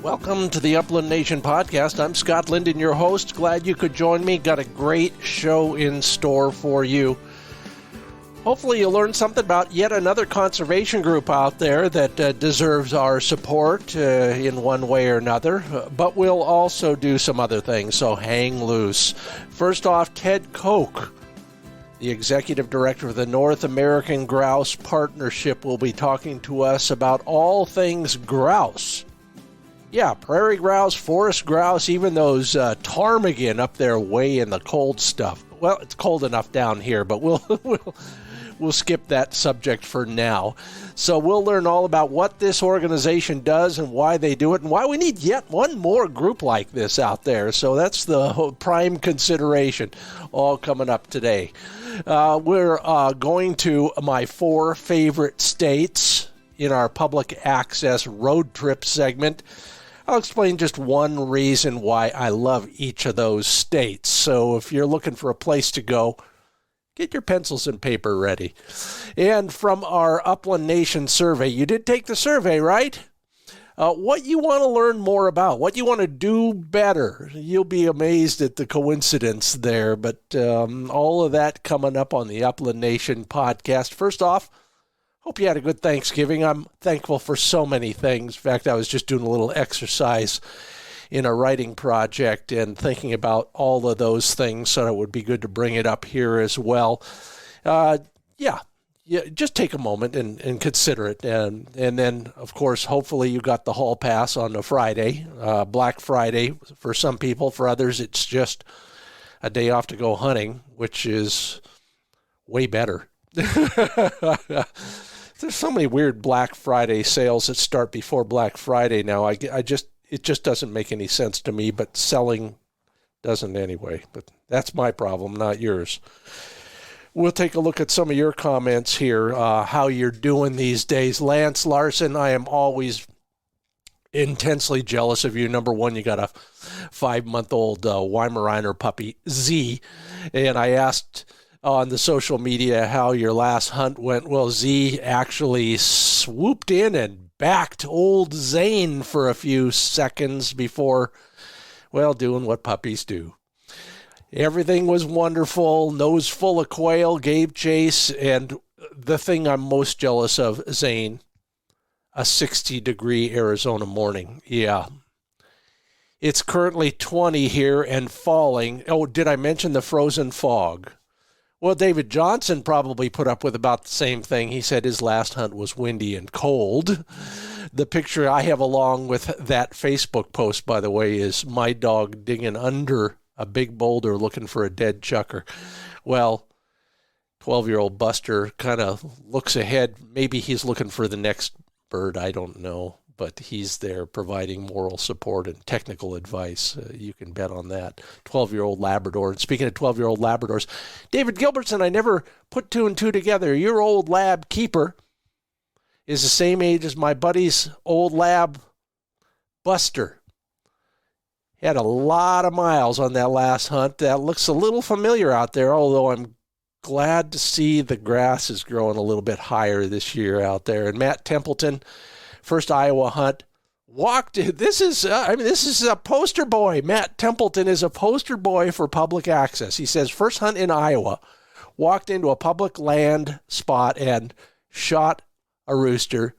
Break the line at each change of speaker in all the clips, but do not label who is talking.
Welcome to the Upland Nation podcast. I'm Scott Linden, your host. Glad you could join me. Got a great show in store for you. Hopefully you'll learn something about yet another conservation group out there that deserves our support in one way or another. But we'll also do some other things, so hang loose. First off, Ted Koch, the executive director of the North American Grouse Partnership, will be talking to us about all things grouse. Yeah, prairie grouse, forest grouse, even those ptarmigan up there way in the cold stuff. Well, it's cold enough down here, but we'll skip that subject for now. So we'll learn all about what this organization does and why they do it and why we need yet one more group like this out there. So that's the prime consideration, all coming up today. We're going to my 4 favorite states in our public access road trip segment. I'll explain just one reason why I love each of those states. So if you're looking for a place to go, get your pencils and paper ready. And from our Upland Nation survey, you did take the survey, right? What you want to learn more about, what you want to do better. You'll be amazed at the coincidence there, but all of that coming up on the Upland Nation podcast. First off, hope you had a good Thanksgiving. I'm thankful for so many things. In fact, I was just doing a little exercise in a writing project and thinking about all of those things, so it would be good to bring it up here as well. Yeah, just take a moment and consider it. And then, of course, hopefully you got the hall pass on a Friday, Black Friday for some people. For others, it's just a day off to go hunting, which is way better. There's so many weird Black Friday sales that start before Black Friday now. It just doesn't make any sense to me, but selling doesn't anyway. But that's my problem, not yours. We'll take a look at some of your comments here, how you're doing these days. Lance Larson, I am always intensely jealous of you. Number one, you got a 5-month-old Weimaraner puppy, Z, and I asked on the social media how your last hunt went. Well, Z actually swooped in and backed old Zane for a few seconds before, well, doing what puppies do. Everything was wonderful, nose full of quail, gave chase, and the thing I'm most jealous of, Zane, a 60-degree Arizona morning. Yeah. It's currently 20 here and falling. Oh, did I mention the frozen fog? Well, David Johnson probably put up with about the same thing. He said his last hunt was windy and cold. The picture I have along with that Facebook post, by the way, is my dog digging under a big boulder looking for a dead chucker. Well, 12-year-old Buster kind of looks ahead. Maybe he's looking for the next bird. I don't know. But he's there providing moral support and technical advice. You can bet on that. 12-year-old Labrador. And speaking of 12-year-old Labradors, David Gilbertson, I never put 2 and 2 together. Your old lab keeper is the same age as my buddy's old lab Buster. He had a lot of miles on that last hunt. That looks a little familiar out there, although I'm glad to see the grass is growing a little bit higher this year out there. And Matt Templeton, first Iowa hunt, walked. This is a poster boy. Matt Templeton is a poster boy for public access. He says first hunt in Iowa, walked into a public land spot and shot a rooster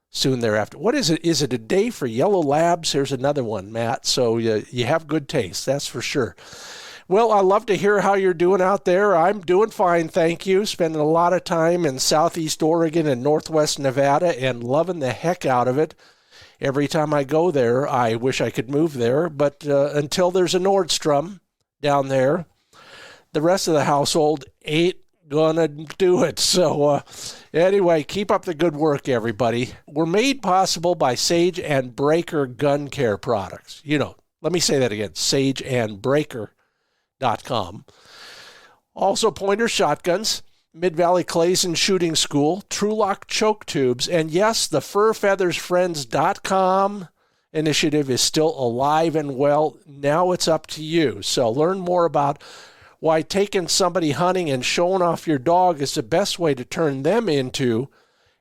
soon thereafter. What is it? Is it a day for yellow labs? Here's another one, Matt. So you have good taste, that's for sure. Well, I love to hear how you're doing out there. I'm doing fine, thank you. Spending a lot of time in Southeast Oregon and Northwest Nevada and loving the heck out of it. Every time I go there, I wish I could move there. But until there's a Nordstrom down there, the rest of the household ain't gonna do it. So anyway, keep up the good work, everybody. We're made possible by Sage and Breaker gun care products. Let me say that again, sageandbreaker.com. Also, Pointer Shotguns, Mid-Valley Clays and Shooting School, Trulock Choke Tubes, and yes, the FurFeathersFriends.com initiative is still alive and well. Now it's up to you. So learn more about why taking somebody hunting and showing off your dog is the best way to turn them into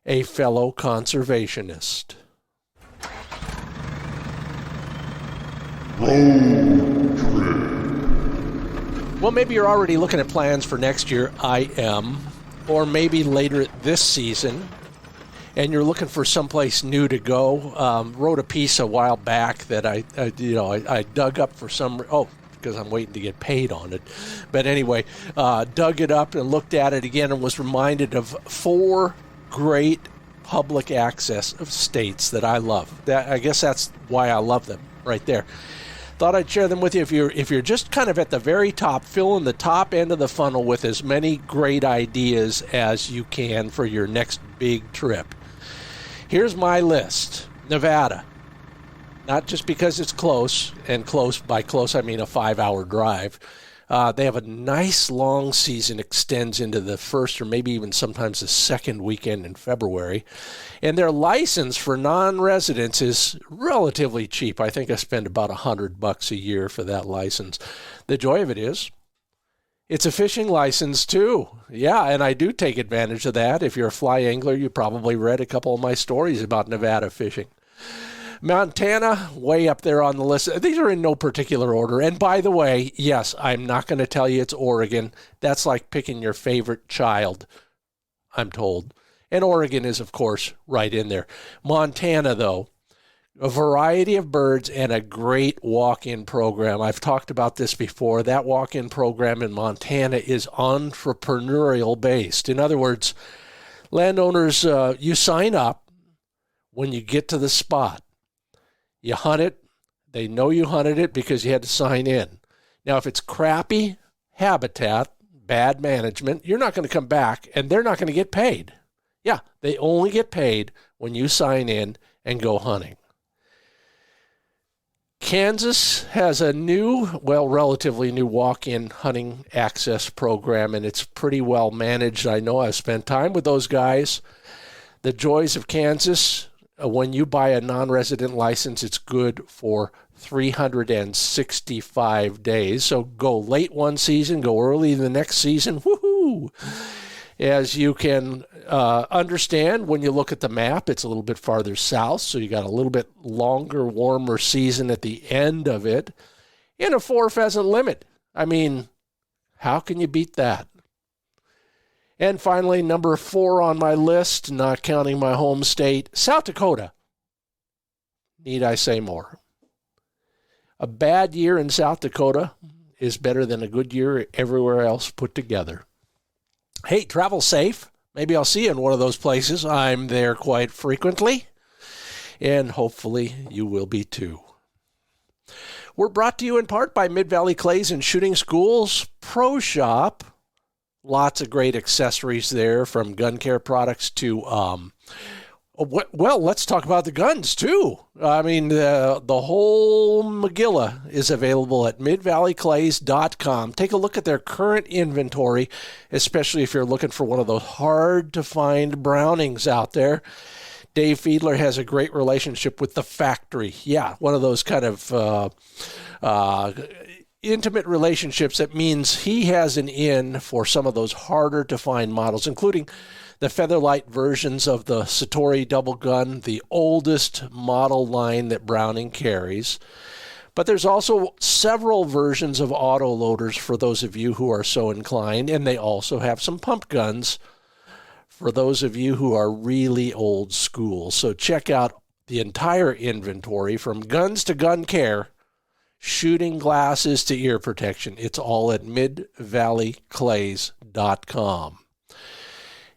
a fellow conservationist.
Road trip.
Well, maybe you're already looking at plans for next year. I am. Or maybe later this season, and you're looking for someplace new to go. Wrote a piece a while back that I dug up for some. Because I'm waiting to get paid on it. But anyway, dug it up and looked at it again and was reminded of 4 great public access of states that I love. I guess that's why I love them right there. Thought I'd share them with you. If you're just kind of at the very top, filling the top end of the funnel with as many great ideas as you can for your next big trip. Here's my list. Nevada. Not just because it's close, and close, by close I mean a 5-hour drive. They have a nice long season, extends into the first or maybe even sometimes the second weekend in February. And their license for non-residents is relatively cheap. I think I spend about $100 a year for that license. The joy of it is, it's a fishing license too. Yeah, and I do take advantage of that. If you're a fly angler, you probably read a couple of my stories about Nevada fishing. Montana, way up there on the list. These are in no particular order. And by the way, yes, I'm not going to tell you it's Oregon. That's like picking your favorite child, I'm told. And Oregon is, of course, right in there. Montana, though, a variety of birds and a great walk-in program. I've talked about this before. That walk-in program in Montana is entrepreneurial based. In other words, landowners, you sign up when you get to the spot. You hunt it. They know you hunted it because you had to sign in. Now, if it's crappy habitat, bad management, you're not going to come back, and they're not going to get paid. Yeah, they only get paid when you sign in and go hunting. Kansas has a relatively new walk-in hunting access program, and it's pretty well managed. I know I've spent time with those guys. The joys of Kansas, when you buy a non-resident license, it's good for 365 days. So go late one season, go early the next season. Woohoo! As you can understand, when you look at the map, it's a little bit farther south, so you got a little bit longer, warmer season at the end of it, and a 4 pheasant limit. I mean, how can you beat that? And finally, number 4 on my list, not counting my home state, South Dakota. Need I say more? A bad year in South Dakota is better than a good year everywhere else put together. Hey, travel safe. Maybe I'll see you in one of those places. I'm there quite frequently, and hopefully you will be too. We're brought to you in part by Mid-Valley Clays and Shooting School's Pro Shop. Lots of great accessories there, from gun care products to, let's talk about the guns too. I mean, the whole Megillah is available at midvalleyclays.com. Take a look at their current inventory, especially if you're looking for one of those hard-to-find Brownings out there. Dave Fiedler has a great relationship with the factory. Yeah, one of those kind of intimate relationships that means he has an in for some of those harder to find models, including the Featherlight versions of the Satori double gun, the oldest model line that Browning carries. But there's also several versions of auto loaders for those of you who are so inclined, and they also have some pump guns for those of you who are really old school. So check out the entire inventory, from guns to gun care, shooting glasses to ear protection. It's all at midvalleyclays.com.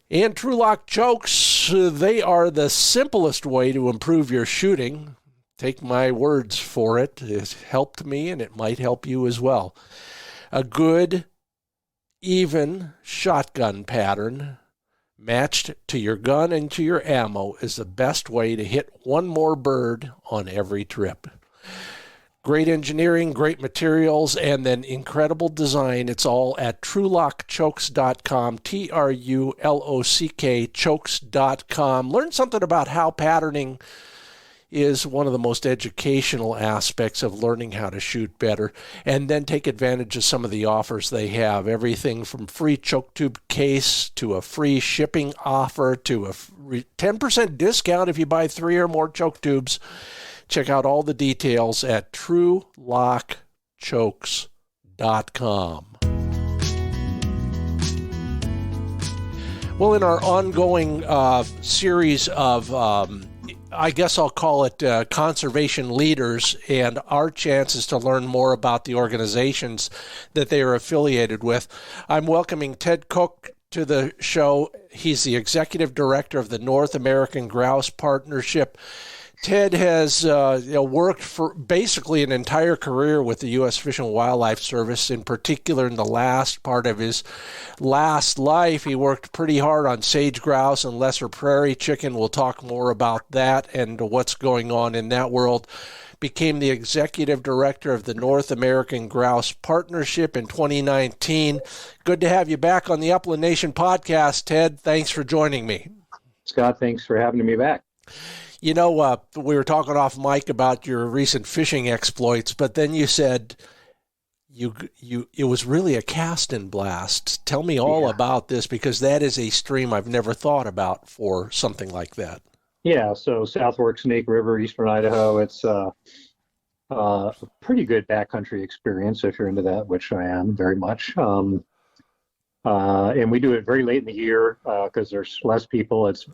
And TruLock chokes, they are the simplest way to improve your shooting. Take my words for it. It's helped me, and it might help you as well. A good, even shotgun pattern matched to your gun and to your ammo is the best way to hit one more bird on every trip. Great engineering, great materials, and then incredible design. It's all at TruLockChokes.com, TRULOCK chokes.com. Learn something about how patterning is one of the most educational aspects of learning how to shoot better, and then take advantage of some of the offers they have. Everything from free choke tube case to a free shipping offer to a 10% discount if you buy 3 or more choke tubes. Check out all the details at truelockchokes.com. Well, in our ongoing series of, I guess I'll call it conservation leaders, and our chances to learn more about the organizations that they are affiliated with, I'm welcoming Ted Koch to the show. He's the executive director of the North American Grouse Partnership. Ted has worked for basically an entire career with the U.S. Fish and Wildlife Service. In particular, in the last part of his last life, he worked pretty hard on sage grouse and lesser prairie chicken. We'll talk more about that and what's going on in that world. Became the executive director of the North American Grouse Partnership in 2019. Good to have you back on the Upland Nation podcast, Ted. Thanks for joining me.
Scott, thanks for having me back.
You know, we were talking off mic about your recent fishing exploits, but then you said it was really a cast and blast. Tell me all about this, because that is a stream I've never thought about for something like that.
Yeah, so South Fork Snake River, eastern Idaho, it's a pretty good backcountry experience if you're into that, which I am very much. And we do it very late in the year because there's less people. It's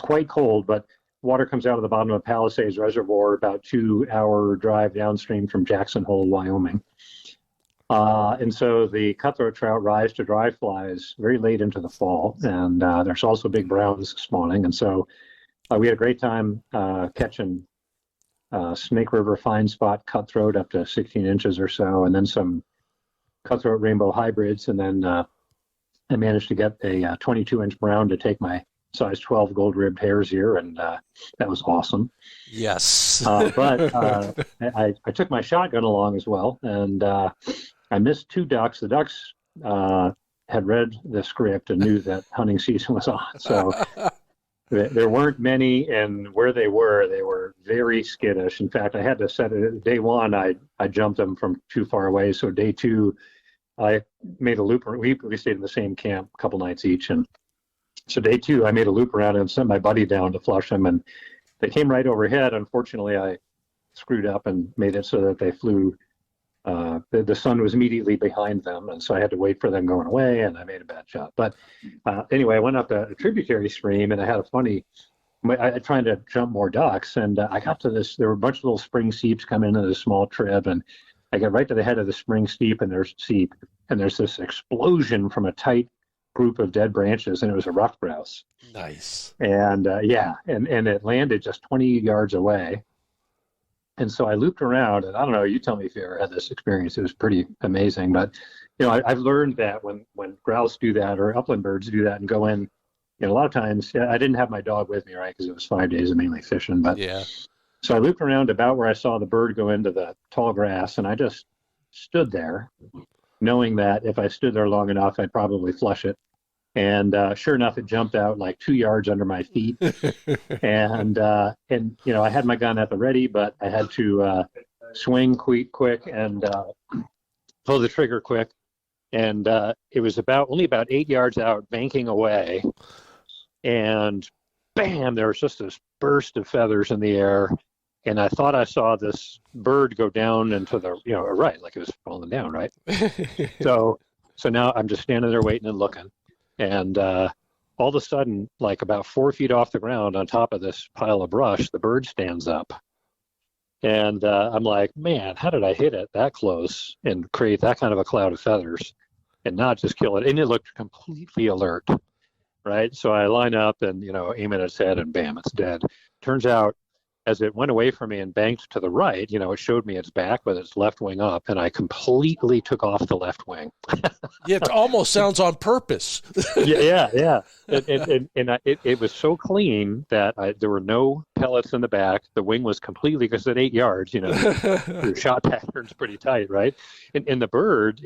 quite cold, but water comes out of the bottom of Palisades Reservoir, about 2-hour drive downstream from Jackson Hole, Wyoming. And so the cutthroat trout rise to dry flies very late into the fall, and there's also big browns spawning. And so we had a great time catching Snake River fine spot cutthroat up to 16 inches or so, and then some cutthroat rainbow hybrids. And then I managed to get a 22-inch brown to take my size 12 gold-ribbed hare's ear, and that was awesome.
Yes.
But I took my shotgun along as well, and I missed 2 ducks. The ducks had read the script and knew that hunting season was on, so there weren't many, and where they were very skittish. In fact, I had to set it. Day 1, I jumped them from too far away, so day 2, I made a loop. We stayed in the same camp a couple nights each, and so day 2, I made a loop around and sent my buddy down to flush them, and they came right overhead. Unfortunately, I screwed up and made it so that they flew. The sun was immediately behind them, and so I had to wait for them going away, and I made a bad shot. But anyway, I went up a tributary stream, and I had I tried to jump more ducks, and I got to this. There were a bunch of little spring seeps coming into this small trib, and I got right to the head of the spring seep, and there's this explosion from a tight group of dead branches, and it was a ruffed grouse.
Nice.
And and it landed just 20 yards away. And so I looped around, and I don't know, you tell me if you ever had this experience. It was pretty amazing. But I've learned that when grouse do that, or upland birds do that and go in, a lot of times, I didn't have my dog with me, right, because it was 5 days of mainly fishing. But
yeah.
So I looped around about where I saw the bird go into the tall grass, and I just stood there, knowing that if I stood there long enough, I'd probably flush it. And sure enough, it jumped out like 2 yards under my feet. and I had my gun at the ready, but I had to swing quick and pull the trigger quick. And it was only about 8 yards out, banking away. And bam, there was just this burst of feathers in the air. And I thought I saw this bird go down into the, right, like it was falling down, right? So now I'm just standing there waiting and looking. And all of a sudden, like about 4 feet off the ground on top of this pile of brush, the bird stands up. And I'm like, man, how did I hit it that close and create that kind of a cloud of feathers and not just kill it? And it looked completely alert, right? So I line up and, aim at its head, and bam, it's dead. Turns out, as it went away from me and banked to the right, it showed me its back with its left wing up, and I completely took off the left wing.
Yeah, it almost sounds on purpose.
Yeah. It was so clean that there were no pellets in the back. The wing was completely, because at 8 yards, your shot pattern's pretty tight, right? And the bird,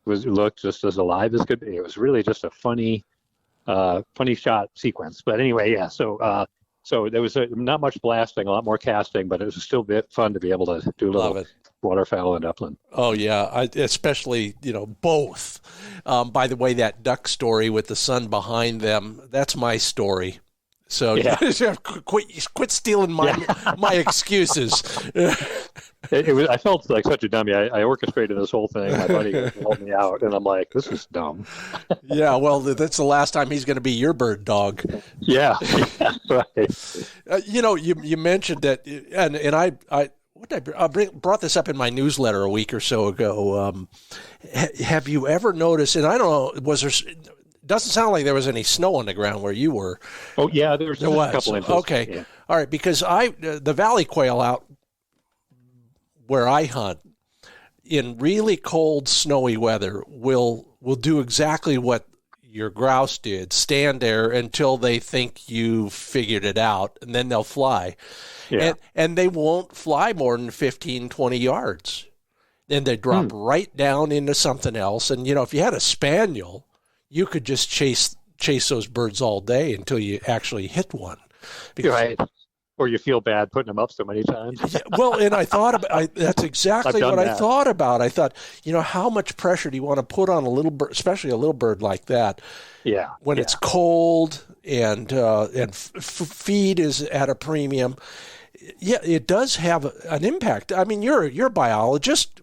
looked just as alive as could be. It was really just a funny shot sequence. But anyway, yeah. So there was not much blasting, a lot more casting, but it was still a bit fun to be able to do a little waterfowl and upland.
Oh, yeah, especially, both. By the way, that duck story with the sun behind them, that's my story. So quit stealing my excuses.
I felt like such a dummy. I orchestrated this whole thing. My buddy helped me out, and I'm like, this is dumb.
Yeah, well, that's the last time he's going to be your bird dog.
Yeah, right.
You mentioned that, and I brought this up in my newsletter a week or so ago. Have you ever noticed, and I don't know, doesn't sound like there was any snow on the ground where you were.
Oh, yeah, there was a couple inches.
Okay.
Yeah.
All right, because the valley quail out where I hunt in really cold, snowy weather will do exactly what your grouse did, stand there until they think you figured it out, and then they'll fly. Yeah. And they won't fly more than 15, 20 yards. Then they drop right down into something else. And, if you had a spaniel, you could just chase those birds all day until you actually hit one.
Right. Or you feel bad putting them up so many times.
Well, and I thought about that's exactly what I thought about. I thought, how much pressure do you want to put on a little bird, especially a little bird like that?
Yeah.
When it's cold and feed is at a premium. Yeah, it does have an impact. I mean, you're a biologist.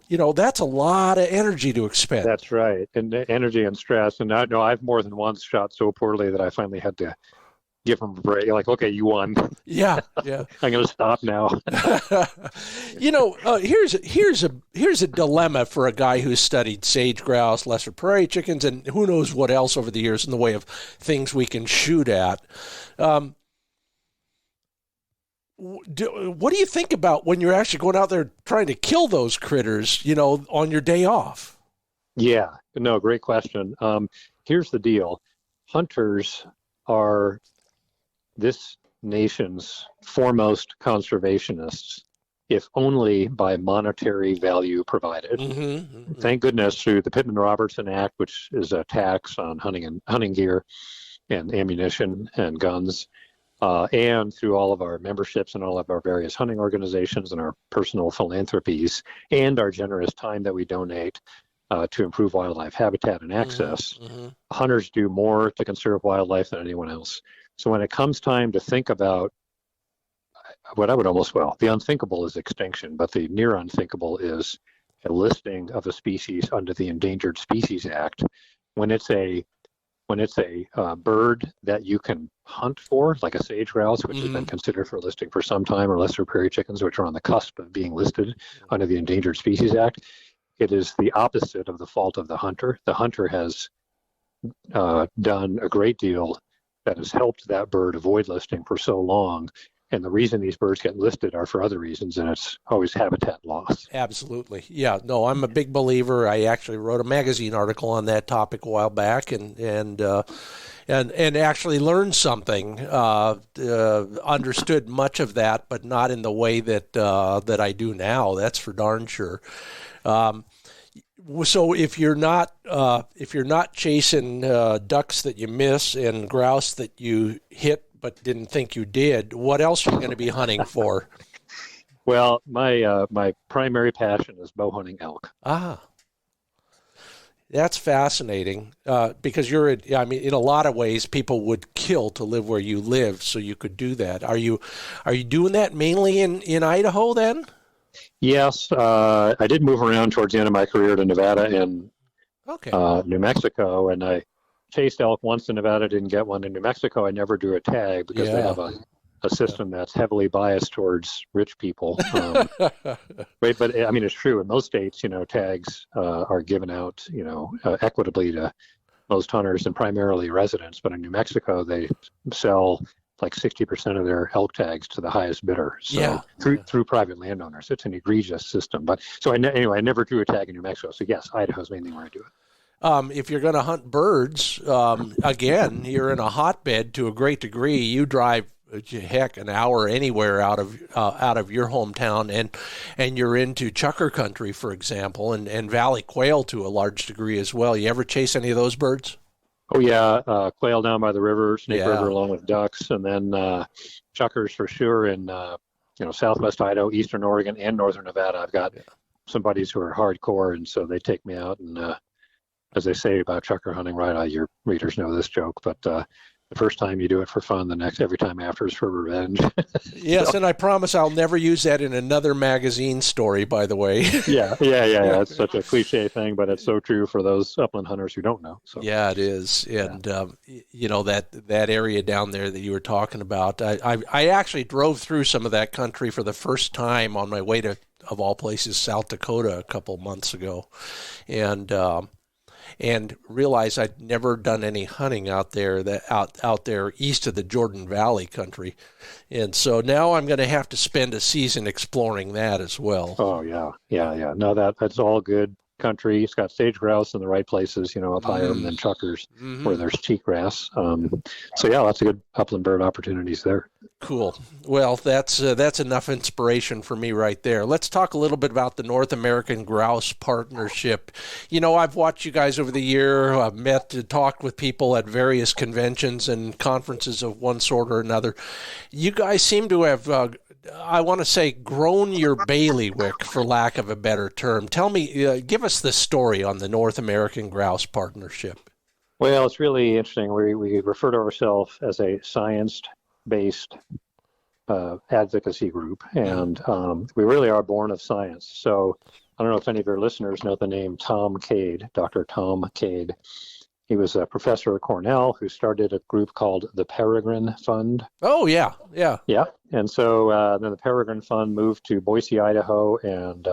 That's a lot of energy to expend.
That's right. And energy and stress. And I know I've more than once shot so poorly that I finally had to give them a break. Like, okay, you won.
Yeah.
I'm going to stop now.
Here's a dilemma for a guy who's studied sage grouse, lesser prairie chickens, and who knows what else over the years in the way of things we can shoot at. What do you think about when you're actually going out there trying to kill those critters, on your day off?
Yeah, no, great question. Here's the deal. Hunters are this nation's foremost conservationists, if only by monetary value provided. Mm-hmm. Thank goodness through the Pittman-Robertson Act, which is a tax on hunting gear and ammunition and guns, and through all of our memberships and all of our various hunting organizations and our personal philanthropies and our generous time that we donate to improve wildlife habitat and access, hunters do more to conserve wildlife than anyone else. So when it comes time to think about the unthinkable is extinction, but the near unthinkable is a listing of a species under the Endangered Species Act. When it's a bird that you can hunt for, like a sage grouse, which has been considered for listing for some time, or lesser prairie chickens, which are on the cusp of being listed under the Endangered Species Act, it is the opposite of the fault of the hunter. The hunter has done a great deal that has helped that bird avoid listing for so long. And the reason these birds get listed are for other reasons, and it's always habitat loss.
Absolutely. Yeah, no, I'm a big believer. I actually wrote a magazine article on that topic a while back and actually learned something, understood much of that, but not in the way that I do now. That's for darn sure. So if you're not chasing ducks that you miss and grouse that you hit but didn't think you did, what else are you going to be hunting for?
Well, my primary passion is bow hunting elk.
That's fascinating because in a lot of ways, people would kill to live where you live, so you could do that. Are you doing that mainly in Idaho then? Yes,
I did move around towards the end of my career to Nevada and New Mexico, and I chased elk once in Nevada, didn't get one. In New Mexico, I never drew a tag because they have a system that's heavily biased towards rich people. But I mean, it's true. In most states, tags are given out, equitably to most hunters and primarily residents. But in New Mexico, they sell like 60% of their elk tags to the highest bidder. So through private landowners, it's an egregious system. But so I never drew a tag in New Mexico. So yes, Idaho's mainly where I do it.
If you're going to hunt birds, again, you're in a hotbed to a great degree. You drive an hour anywhere out of your hometown, and you're into chukar country, for example, and valley quail to a large degree as well. You ever chase any of those birds?
Oh yeah, quail down by the river, Snake River, along with ducks, and then chukars for sure in Southwest Idaho, Eastern Oregon, and Northern Nevada. I've got some buddies who are hardcore, and so they take me out and. As they say about chukar hunting, right? Your readers know this joke, but the first time you do it for fun, the next every time after is for revenge.
Yes, and I promise I'll never use that in another magazine story, by the way.
Yeah. It's such a cliche thing, but it's so true for those upland hunters who don't know. So
yeah, it is. And, that area down there that you were talking about, I actually drove through some of that country for the first time on my way to, of all places, South Dakota a couple months ago. And realized I'd never done any hunting out there, out there east of the Jordan Valley country. And so now I'm going to have to spend a season exploring that as well.
Oh, yeah. No, that's all good country. It's got sage grouse in the right places, up higher than chuckers where there's cheatgrass. So yeah, lots of good upland bird opportunities there.
Cool. Well, that's enough inspiration for me right there. Let's talk a little bit about the North American Grouse Partnership. I've watched you guys over the year. I've met and talked with people at various conventions and conferences of one sort or another. You guys seem to have, I want to say, grown your bailiwick, for lack of a better term. Tell me, give us the story on the North American Grouse Partnership.
Well, it's really interesting. We refer to ourselves as a science-based advocacy group, and we really are born of science. So I don't know if any of your listeners know the name Tom Cade, Dr. Tom Cade. He was a professor at Cornell who started a group called the Peregrine Fund.
Oh, yeah.
Yeah. And so then the Peregrine Fund moved to Boise, Idaho, and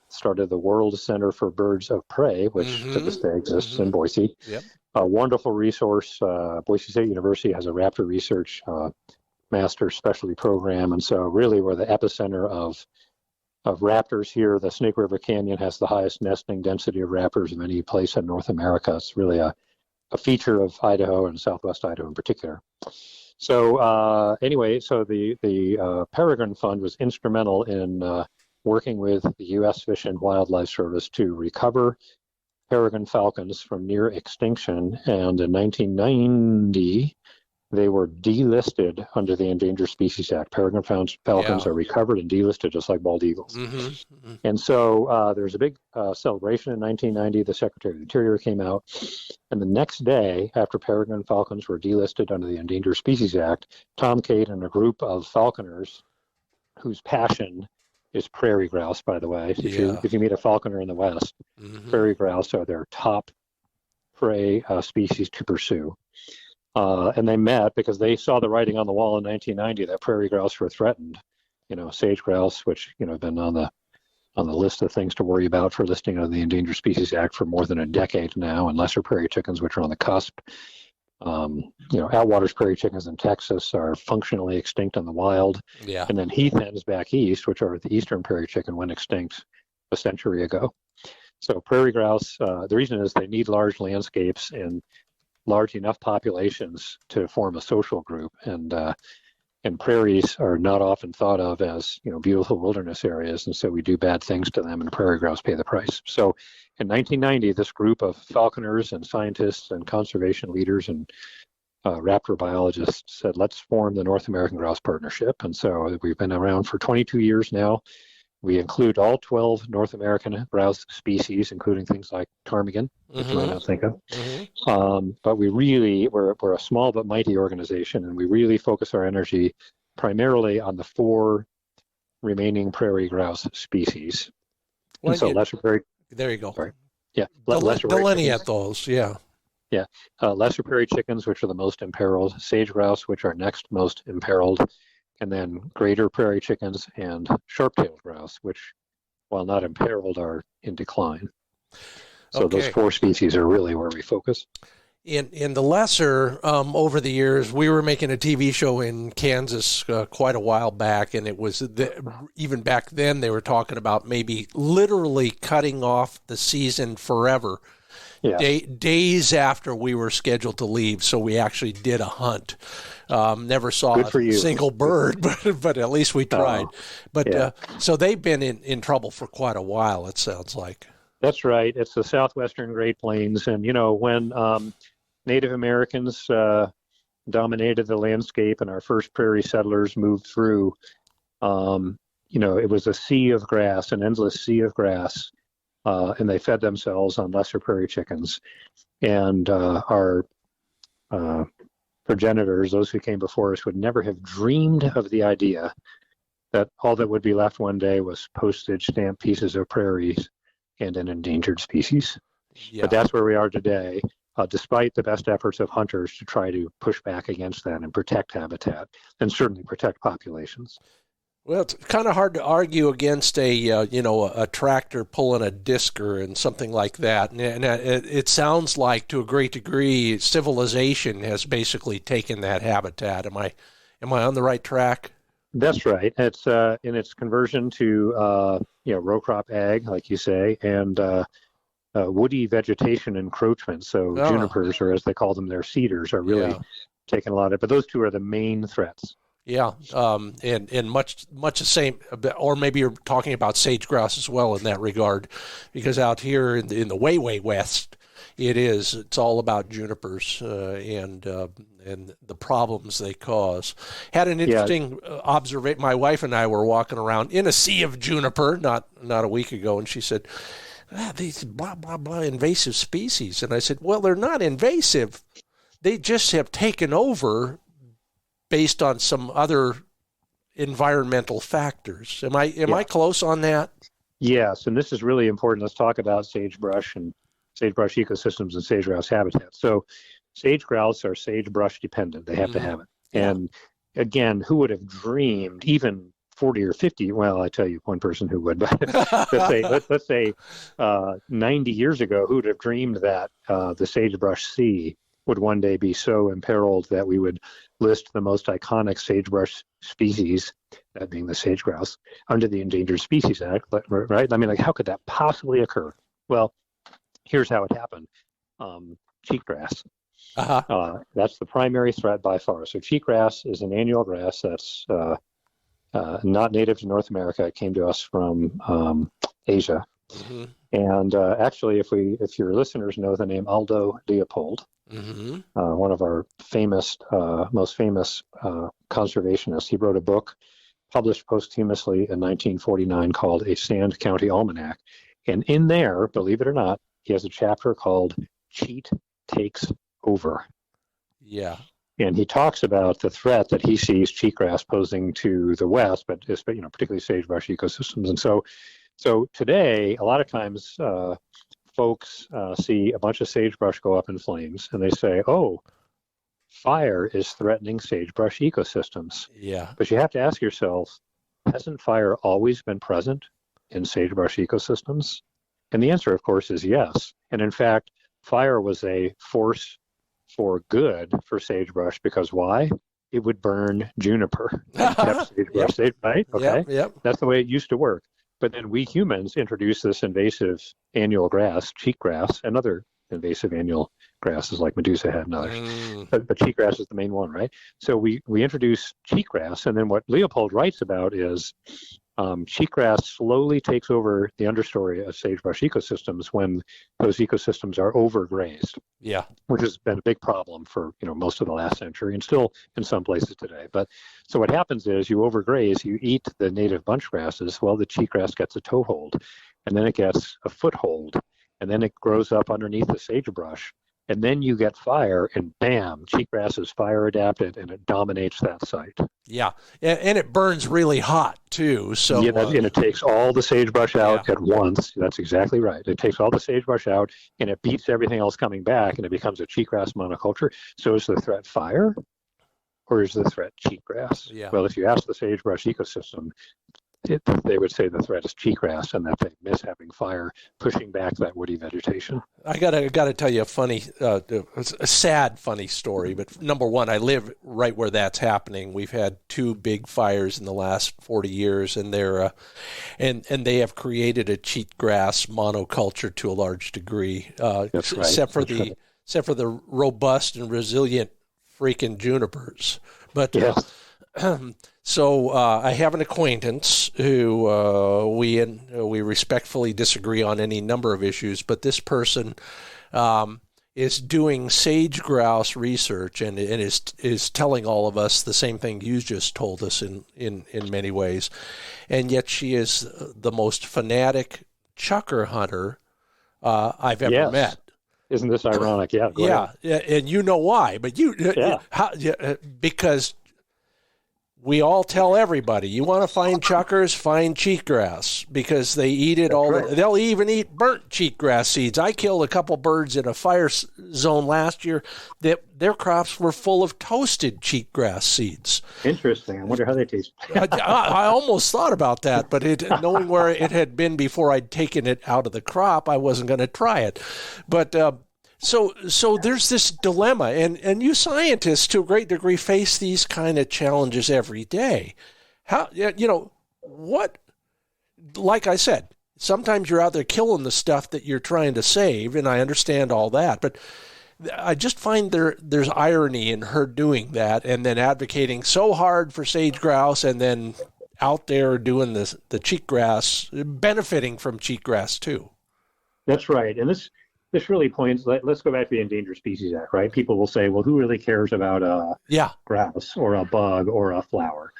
started the World Center for Birds of Prey, which to this day exists in Boise.
Yep.
A wonderful resource. Boise State University has a raptor research master's specialty program. And so really we're the epicenter of raptors here. The Snake River Canyon has the highest nesting density of raptors of any place in North America. It's really a feature of Idaho and Southwest Idaho in particular. So anyway, so the Peregrine Fund was instrumental in working with the U.S. Fish and Wildlife Service to recover peregrine falcons from near extinction. And in 1990, they were delisted under the Endangered Species Act. Peregrine falcons are recovered and delisted just like bald eagles. And so there was a big celebration in 1990. The Secretary of the Interior came out. And the next day, after peregrine falcons were delisted under the Endangered Species Act, Tom Cade and a group of falconers whose passion is prairie grouse, by the way. If you meet a falconer in the West, prairie grouse are their top prey species to pursue. And they met because they saw the writing on the wall in 1990 that prairie grouse were threatened. Sage grouse, which have been on the list of things to worry about for listing of the Endangered Species Act for more than a decade now, and lesser prairie chickens, which are on the cusp. Outwaters prairie chickens in Texas are functionally extinct in the wild. Yeah. And then heath hens back east, which are the eastern prairie chicken, went extinct a century ago. So prairie grouse, the reason is they need large landscapes and large enough populations to form a social group. And prairies are not often thought of as, beautiful wilderness areas. And so we do bad things to them, and prairie grouse pay the price. So in 1990, this group of falconers and scientists and conservation leaders and raptor biologists said, let's form the North American Grouse Partnership. And so we've been around for 22 years now. We include all 12 North American grouse species, including things like ptarmigan, which you might not think of. But we're a small but mighty organization, and we really focus our energy primarily on the 4 remaining prairie grouse species.
Well,
and so lesser prairie.
There you go.
Sorry. Yeah.
Delineate those. Yeah.
Yeah. Lesser prairie chickens, which are the most imperiled. Sage grouse, which are next most imperiled. And then greater prairie chickens and sharp-tailed grouse, which, while not imperiled, are in decline. So those 4 species are really where we focus.
In the lesser, over the years, we were making a TV show in Kansas quite a while back, and it was even back then they were talking about maybe literally cutting off the season forever. Yeah. Days after we were scheduled to leave, so we actually did a hunt. Never saw a single bird, but at least we tried. So they've been in trouble for quite a while, it sounds like.
That's right. It's the southwestern Great Plains. And, when Native Americans dominated the landscape and our first prairie settlers moved through, it was a sea of grass, an endless sea of grass. And they fed themselves on lesser prairie chickens. And our progenitors, those who came before us, would never have dreamed of the idea that all that would be left one day was postage stamp pieces of prairies and an endangered species.
Yeah.
But that's where we are today, despite the best efforts of hunters to try to push back against that and protect habitat, and certainly protect populations.
Well, it's kind of hard to argue against a tractor pulling a discer and something like that. And it sounds like, to a great degree, civilization has basically taken that habitat. Am I on the right track?
That's right. It's in its conversion to row crop ag, like you say, and woody vegetation encroachment. So junipers, or as they call them, their cedars, are really taking a lot of it. But those two are the main threats.
Yeah, and much the same, or maybe you're talking about sage grouse as well in that regard, because out here in the way west, it's all about junipers and the problems they cause. Had an interesting observation. My wife and I were walking around in a sea of juniper not a week ago, and she said, these blah blah blah invasive species, and I said, well, they're not invasive, they just have taken over based on some other environmental factors. Am I close on that?
Yes, and this is really important. Let's talk about sagebrush and sagebrush ecosystems and sage grouse habitat. So sage grouse are sagebrush dependent. They have to have it. Yeah. And again, who would have dreamed, even 40 or 50, well, I tell you one person who would, but let's say 90 years ago, who would have dreamed that the sagebrush sea would one day be so imperiled that we would list the most iconic sagebrush species, that being the sage grouse, under the Endangered Species Act, right? I mean, like, how could that possibly occur? Well, here's how it happened. Cheatgrass. That's the primary threat by far. So cheatgrass is an annual grass that's not native to North America. It came to us from Asia. Mm-hmm. And actually, if your listeners know the name Aldo Leopold, mm-hmm. One of our most famous conservationists, he wrote a book published posthumously in 1949 called A Sand County Almanac. And in there, believe it or not, he has a chapter called Cheat Takes Over.
Yeah.
And he talks about the threat that he sees cheatgrass posing to the west, but particularly sagebrush ecosystems. And so today, a lot of times, folks see a bunch of sagebrush go up in flames, and they say, "Oh, fire is threatening sagebrush ecosystems."
Yeah.
But you have to ask yourself, hasn't fire always been present in sagebrush ecosystems? And the answer, of course, is yes. And in fact, fire was a force for good for sagebrush, because why? It would burn juniper and kept sagebrush safe, right? Okay.
Yep.
That's the way it used to work. But then we humans introduced this invasive annual grass, cheatgrass, and other invasive annual grasses like Medusa head and others. But cheatgrass is the main one, right? So we introduce cheatgrass, and then what Leopold writes about is cheatgrass slowly takes over the understory of sagebrush ecosystems when those ecosystems are overgrazed.
Yeah,
which has been a big problem for most of the last century, and still in some places today. But so what happens is you overgraze, you eat the native bunch grasses. Well, the cheatgrass gets a toehold, and then it gets a foothold, and then it grows up underneath the sagebrush. And then you get fire, and bam, cheatgrass is fire adapted, and it dominates that site.
Yeah, and it burns really hot too. So
and it takes all the sagebrush out at once. That's exactly right. It takes all the sagebrush out, and it beats everything else coming back, and it becomes a cheatgrass monoculture. So is the threat fire, or is the threat cheatgrass?
Yeah.
Well, if you ask the sagebrush ecosystem, they would say the threat is cheatgrass, and that they miss having fire pushing back that woody vegetation.
I gotta tell you a sad funny story. But number one, I live right where that's happening. We've had 2 big fires in the last 40 years, and they're and they have created a cheatgrass monoculture to a large degree.
That's right.
Except for the robust and resilient freaking junipers. But
yes.
So I have an acquaintance who we respectfully disagree on any number of issues, but this person is doing sage grouse research and is telling all of us the same thing you just told us in many ways, and yet she is the most fanatic chucker hunter I've ever met.
Isn't this ironic? Yeah. Go ahead.
Yeah, and you know why, but because we all tell everybody, you want to find chuckers, find cheatgrass, because they eat it they'll even eat burnt cheatgrass seeds. I killed a couple birds in a fire zone last year that their crops were full of toasted cheatgrass seeds.
Interesting. I wonder how they taste.
I almost thought about that, but knowing where it had been before I'd taken it out of the crop, I wasn't going to try it. But So there's this dilemma, and you scientists, to a great degree, face these kind of challenges every day. How, what, like I said, sometimes you're out there killing the stuff that you're trying to save, and I understand all that, but I just find there's irony in her doing that and then advocating so hard for sage grouse and then out there doing the cheatgrass, benefiting from cheatgrass too.
That's right. And this really points, let's go back to the Endangered Species Act, right? People will say, well, who really cares about a grouse or a bug or a flower?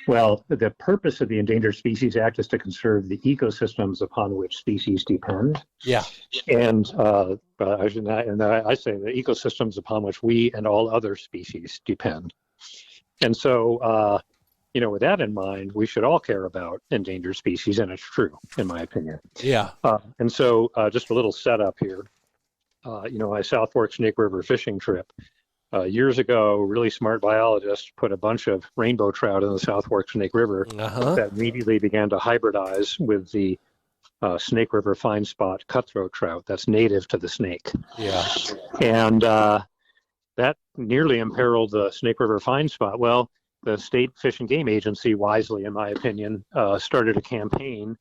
Well, the purpose of the Endangered Species Act is to conserve the ecosystems upon which species depend. Yeah. And I say the ecosystems upon which we and all other species depend. And so, with that in mind, we should all care about endangered species, and it's true, in my opinion. Yeah. And so just a little setup here. My South Fork Snake River fishing trip. Years ago, really smart biologists put a bunch of rainbow trout in the South Fork Snake River that immediately began to hybridize with the Snake River fine spot cutthroat trout that's native to the snake. Yeah. And that nearly imperiled the Snake River fine spot. Well, the State Fish and Game Agency, wisely, in my opinion, started a campaign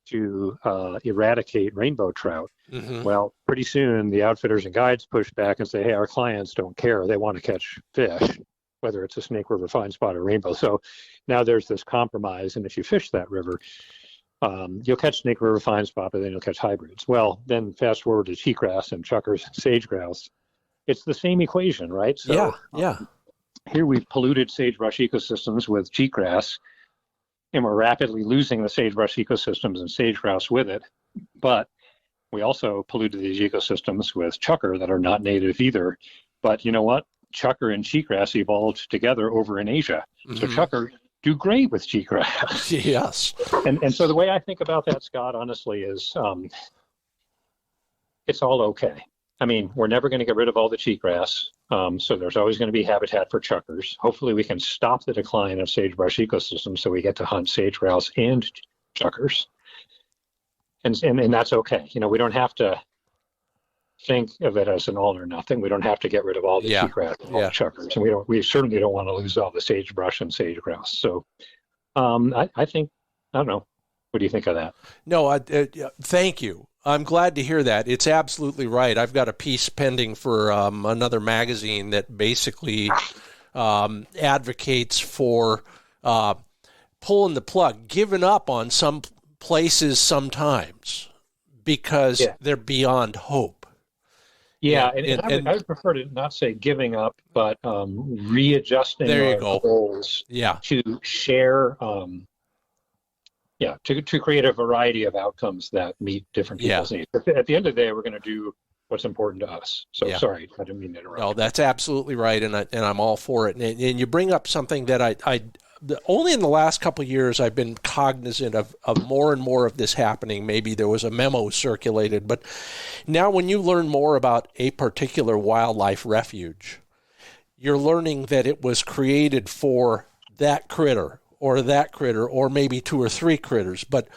to eradicate rainbow trout. Mm-hmm. Well, pretty soon the outfitters and guides pushed back and say, hey, our clients don't care. They want to catch fish, whether it's a Snake River fine spot or rainbow. So now there's this compromise. And if you fish that river, you'll catch Snake River fine spot, but then you'll catch hybrids. Well, then fast forward to cheatgrass and chuckers and sage grouse. It's the same equation, right? So, here we've polluted sagebrush ecosystems with cheatgrass, and we're rapidly losing the sagebrush ecosystems and sage grouse with it. But we also polluted these ecosystems with chucker that are not native either. But you know what? Chucker and cheatgrass evolved together over in Asia. Mm-hmm. So chucker do great with cheatgrass. Yes. And so the way I think about that, Scott, honestly, is it's all okay. I mean, we're never going to get rid of all the cheatgrass. So there's always going to be habitat for chuckers. Hopefully we can stop the decline of sagebrush ecosystems so we get to hunt sage grouse and chuckers. And that's okay. We don't have to think of it as an all or nothing. We don't have to get rid of all the cheatgrass and all the chuckers. And we certainly don't want to lose all the sagebrush and sage grouse. So I think, I don't know. What do you think of that? No, thank you. I'm glad to hear that. It's absolutely right. I've got a piece pending for another magazine that basically advocates for pulling the plug, giving up on some places sometimes because they're beyond hope. Yeah, and I would prefer to not say giving up, but readjusting our goals to share to create a variety of outcomes that meet different people's needs. At the end of the day, we're going to do what's important to us. So sorry, I didn't mean to interrupt. No, that's absolutely right, and I'm all for it. And you bring up something that I only in the last couple of years I've been cognizant of more and more of this happening. Maybe there was a memo circulated, but now when you learn more about a particular wildlife refuge, you're learning that it was created for that critter, or maybe two or three critters. But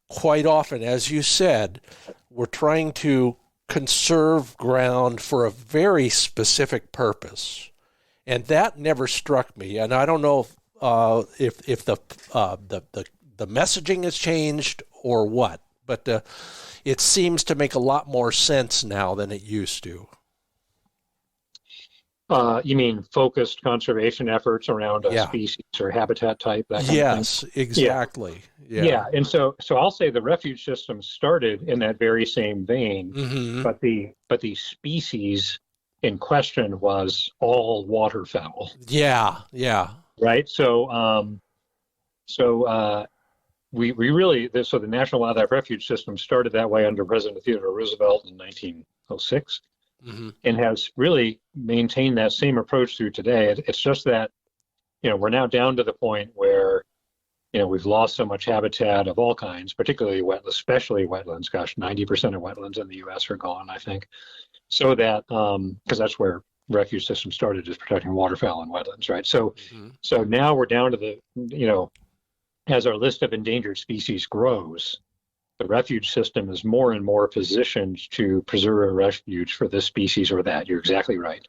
quite often, as you said, we're trying to conserve ground for a very specific purpose. And that never struck me. And I don't know if the messaging has changed or what, but it seems to make a lot more sense now than it used to. You mean focused conservation efforts around a species or habitat type? That kind of thing? Exactly. Yeah. And so I'll say the refuge system started in that very same vein, but the species in question was all waterfowl. Yeah. Right. So we really so the National Wildlife Refuge System started that way under President Theodore Roosevelt in 1906. and has really maintained that same approach through today. It's just that, we're now down to the point where, we've lost so much habitat of all kinds, particularly wetlands, especially wetlands. Gosh, 90% of wetlands in the U.S. are gone, I think. So that, because that's where refuge system started, is protecting waterfowl and wetlands, right? So now we're down to the, as our list of endangered species grows, the refuge system is more and more positioned to preserve a refuge for this species or that. You're exactly right.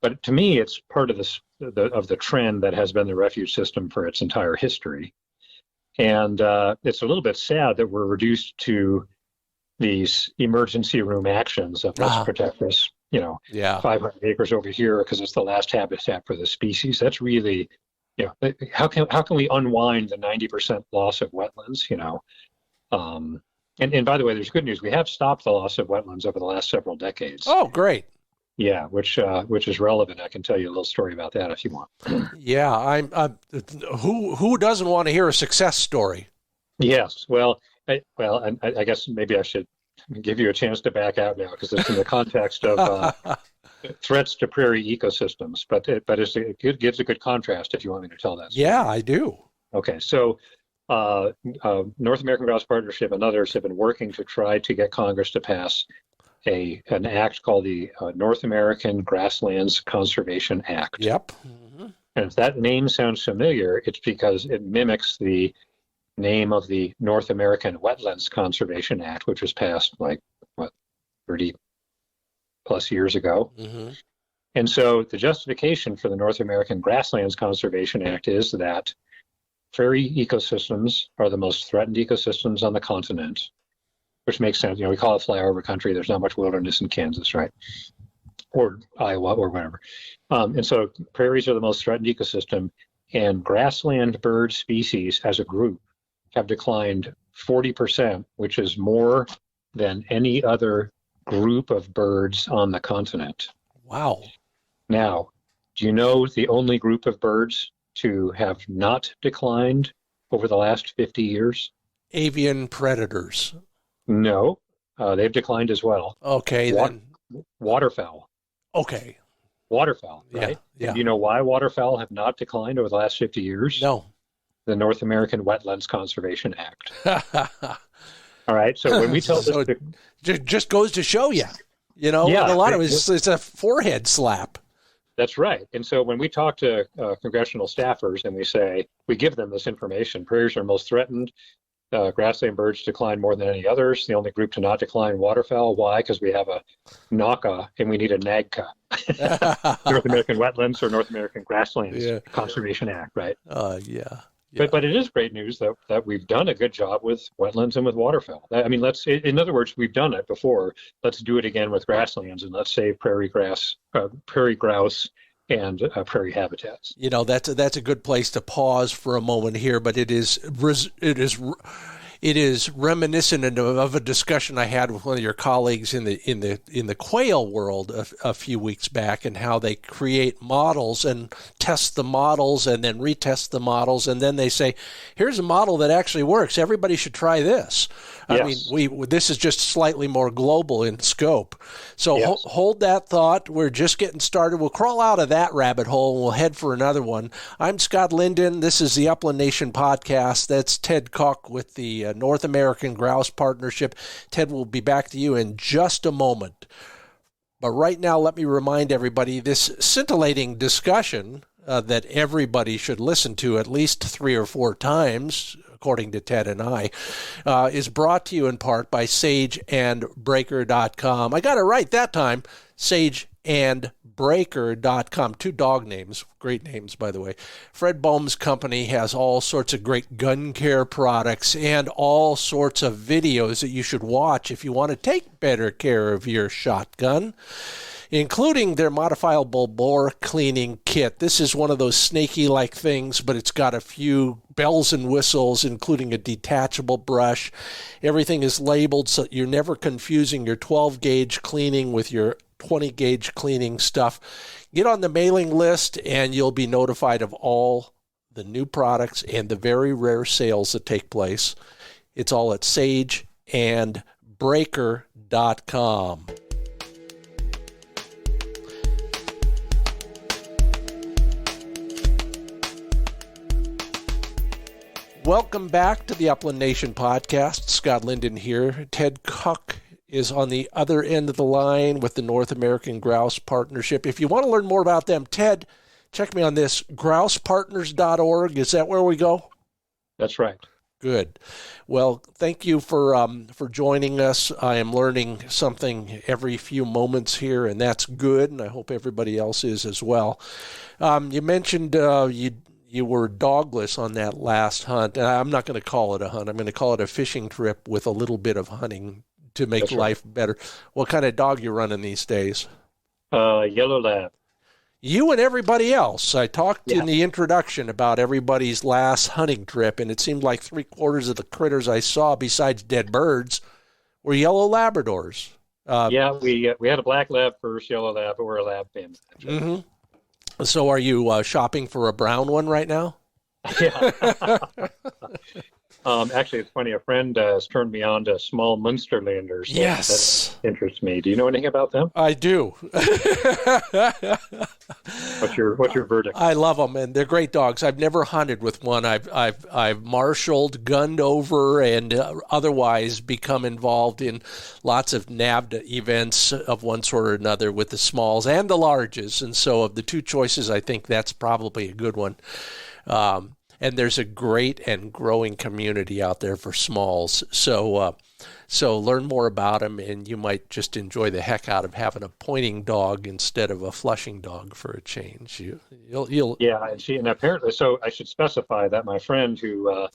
But to me, it's part of the trend that has been the refuge system for its entire history. And it's a little bit sad that we're reduced to these emergency room actions of let's protect this, 500 acres over here because it's the last habitat for the species. That's really, how can we unwind the 90% loss of wetlands, And by the way, there's good news. We have stopped the loss of wetlands over the last several decades.
Oh, great.
Yeah, which is relevant. I can tell you a little story about that if you want.
Yeah, who doesn't want to hear a success story?
Yes. Well, I guess maybe I should give you a chance to back out now because it's in the context of threats to prairie ecosystems. But it gives a good contrast if you want me to tell that story.
Yeah, I do.
Okay, so North American Grouse Partnership and others have been working to try to get Congress to pass an act called the North American Grasslands Conservation Act.
Yep.
And if that name sounds familiar, it's because it mimics the name of the North American Wetlands Conservation Act, which was passed 30 plus years ago. And so the justification for the North American Grasslands Conservation Act is that prairie ecosystems are the most threatened ecosystems on the continent, which makes sense. We call it flyover country. There's not much wilderness in Kansas, right? Or Iowa or whatever. And so prairies are the most threatened ecosystem, and grassland bird species as a group have declined 40%, which is more than any other group of birds on the continent.
Wow.
Now, do you know the only group of birds to have not declined over the last 50 years?
Avian predators.
No, they've declined as well.
Okay, then.
Waterfowl.
Okay.
Waterfowl, right?
Yeah.
Do you know why waterfowl have not declined over the last 50 years?
No.
The North American Wetlands Conservation Act. All right, so when we tell
so
this...
It just goes to show you, a lot of it's a forehead slap.
That's right. And so when we talk to congressional staffers and we give them this information, prairies are most threatened, grassland birds decline more than any others. The only group to not decline, waterfowl. Why? Because we have a NAGP and we need a NAGP, North American Wetlands or North American Grasslands Conservation Act, right?
Yeah.
But it is great news that we've done a good job with wetlands and with waterfowl. I mean, in other words, we've done it before. Let's do it again with grasslands, and let's save prairie grouse, and prairie habitats.
That's a good place to pause for a moment here, but it is reminiscent of a discussion I had with one of your colleagues in the quail world a few weeks back, and how they create models and test the models and then retest the models, and then they say, here's a model that actually works. Everybody should try this.
Yes.
I mean, this is just slightly more global in scope. So
Yes.
Hold that thought. We're just getting started. We'll crawl out of that rabbit hole and we'll head for another one. I'm Scott Linden. This is the Upland Nation podcast. That's Ted Koch with the North American Grouse Partnership. Ted will be back to you in just a moment. But right now, let me remind everybody this scintillating discussion that everybody should listen to at least 3 or 4 times, according to Ted and I, is brought to you in part by sageandbreaker.com. I got it right that time, sageandbreaker.com. 2 dog names, great names, by the way. Fred Boehm's company has all sorts of great gun care products and all sorts of videos that you should watch if you want to take better care of your shotgun, including their modifiable bore cleaning kit. This is one of those snaky-like things, but it's got a few bells and whistles, including a detachable brush. Everything is labeled so you're never confusing your 12-gauge cleaning with your 20-gauge cleaning stuff. Get on the mailing list, and you'll be notified of all the new products and the very rare sales that take place. It's all at sageandbreaker.com. Welcome back to the Upland Nation podcast. Scott Linden here. Ted Koch is on the other end of the line with the North American Grouse Partnership. If you want to learn more about them, Ted, check me on this, grousepartners.org. Is that where we go?
That's right.
Good. Well, thank you for joining us. I am learning something every few moments here, and that's good, and I hope everybody else is as well. You mentioned you were dogless on that last hunt. And I'm not going to call it a hunt. I'm going to call it a fishing trip with a little bit of hunting to make
That's
life better. What kind of dog you running these days?
Yellow lab.
You and everybody else. I talked in the introduction about everybody's last hunting trip, and it seemed like 3/4 of the critters I saw, besides dead birds, were yellow Labradors.
We had a black lab first, yellow lab, but we're a lab family.
Mm-hmm. So are you shopping for a brown one right now?
Yeah. Actually, it's funny. A friend has turned me on to small Munsterlanders.
Yes.
That interests me. Do you know anything about them?
I do.
What's your verdict?
I love them, and they're great dogs. I've never hunted with one. I've marshaled, gunned over, and otherwise become involved in lots of NAGP events of one sort or another with the smalls and the larges. And so of the two choices, I think that's probably a good one. And there's a great and growing community out there for smalls. So learn more about them, and you might just enjoy the heck out of having a pointing dog instead of a flushing dog for a change. You'll
and apparently, so I should specify that my friend who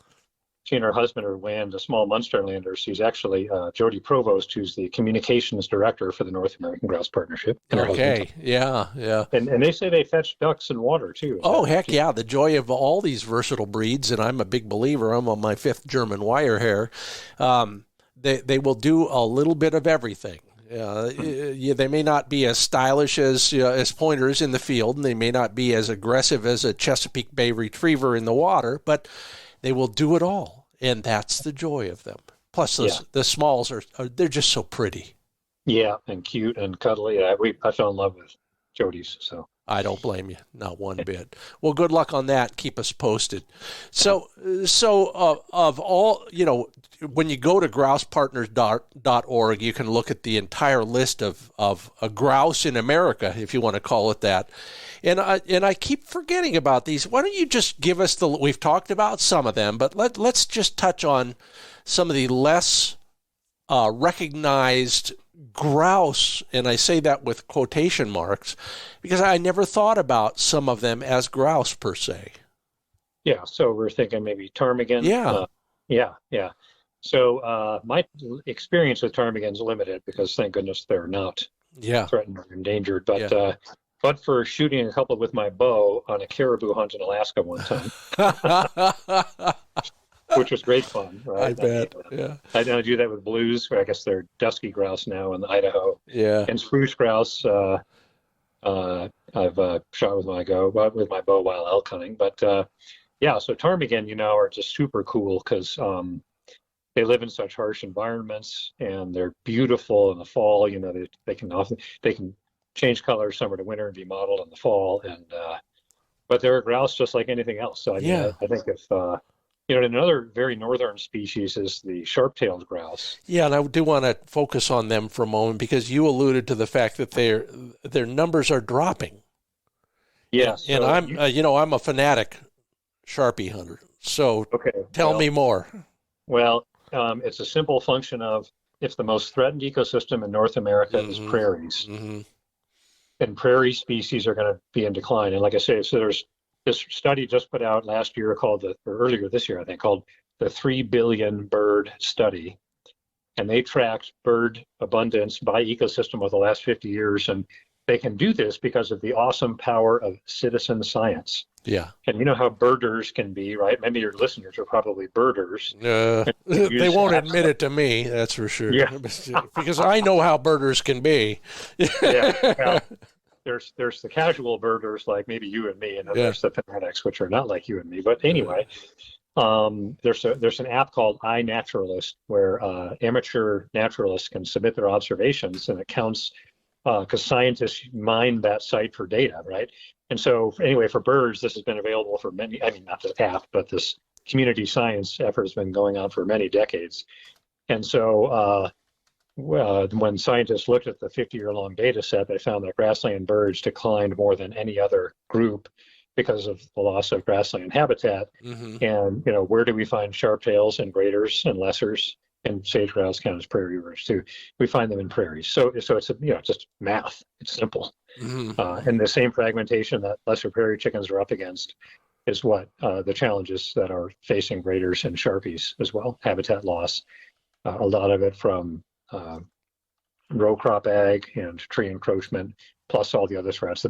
she and her husband are weighing the small Munsterlanders. She's actually Jody Provost, who's the communications director for the North American Grouse Partnership.
Okay, yeah.
And they say they fetch ducks in water, too.
Oh, heck yeah. The joy of all these versatile breeds, and I'm a big believer. I'm on my 5th German wire hair. They will do a little bit of everything. They may not be as stylish as pointers in the field, and they may not be as aggressive as a Chesapeake Bay Retriever in the water, but they will do it all, and that's the joy of them. Plus, the smalls they're just so pretty. Yeah,
and cute and cuddly. I fell in love with Jody's, so.
I don't blame you, not one bit. Well, good luck on that. Keep us posted. So of all, when you go to grousepartners.org, you can look at the entire list of a grouse in America, if you want to call it that. And I keep forgetting about these. Why don't you just give us we've talked about some of them, but let's just touch on some of the less recognized grouse, and I say that with quotation marks, because I never thought about some of them as grouse per se.
Yeah, so we're thinking maybe ptarmigan.
Yeah.
So my experience with ptarmigan is limited because thank goodness they're not threatened or endangered. But for shooting a couple with my bow on a caribou hunt in Alaska one time. Which was great fun, right?
I bet, yeah.
I do that with blues, I guess they're dusky grouse now in Idaho.
Yeah.
And spruce grouse, I've shot with my bow while elk hunting. But so ptarmigan, are just super cool because they live in such harsh environments and they're beautiful in the fall. They can change color summer to winter and be mottled in the fall. And but they're a grouse just like anything else. So I think if another very northern species is the Sharptailed grouse. Yeah,
and I do want to focus on them for a moment because you alluded to the fact that their numbers are dropping.
Yes,
and I'm a fanatic Sharpie hunter. So tell me more.
Well, it's a simple function of it's the most threatened ecosystem in North America is prairies, and prairie species are going to be in decline. And like I say, so there's this study just put out last year earlier this year, I think, called the 3 Billion Bird Study. And they tracked bird abundance by ecosystem over the last 50 years. And they can do this because of the awesome power of citizen science.
Yeah.
And you know how birders can be, right? Many of your listeners are probably birders.
They won't admit it to me, that's for sure.
Yeah.
Because I know how birders can be.
Well, there's the casual birders like maybe you and me, and then there's the fanatics, which are not like you and me. But anyway, there's an app called iNaturalist where amateur naturalists can submit their observations, and it counts because scientists mine that site for data, right? And so anyway, for birds, this has been available for not the app, but this community science effort has been going on for many decades. And so when scientists looked at the 50-year-long data set, they found that grassland birds declined more than any other group because of the loss of grassland habitat. And, where do we find sharptails and graders and lessers? And sage grouse count as prairie birds too. We find them in prairies. So it's just math. It's simple. And the same fragmentation that lesser prairie chickens are up against is what the challenges that are facing graders and sharpies as well. Habitat loss, a lot of it from row crop ag and tree encroachment, plus all the other threats.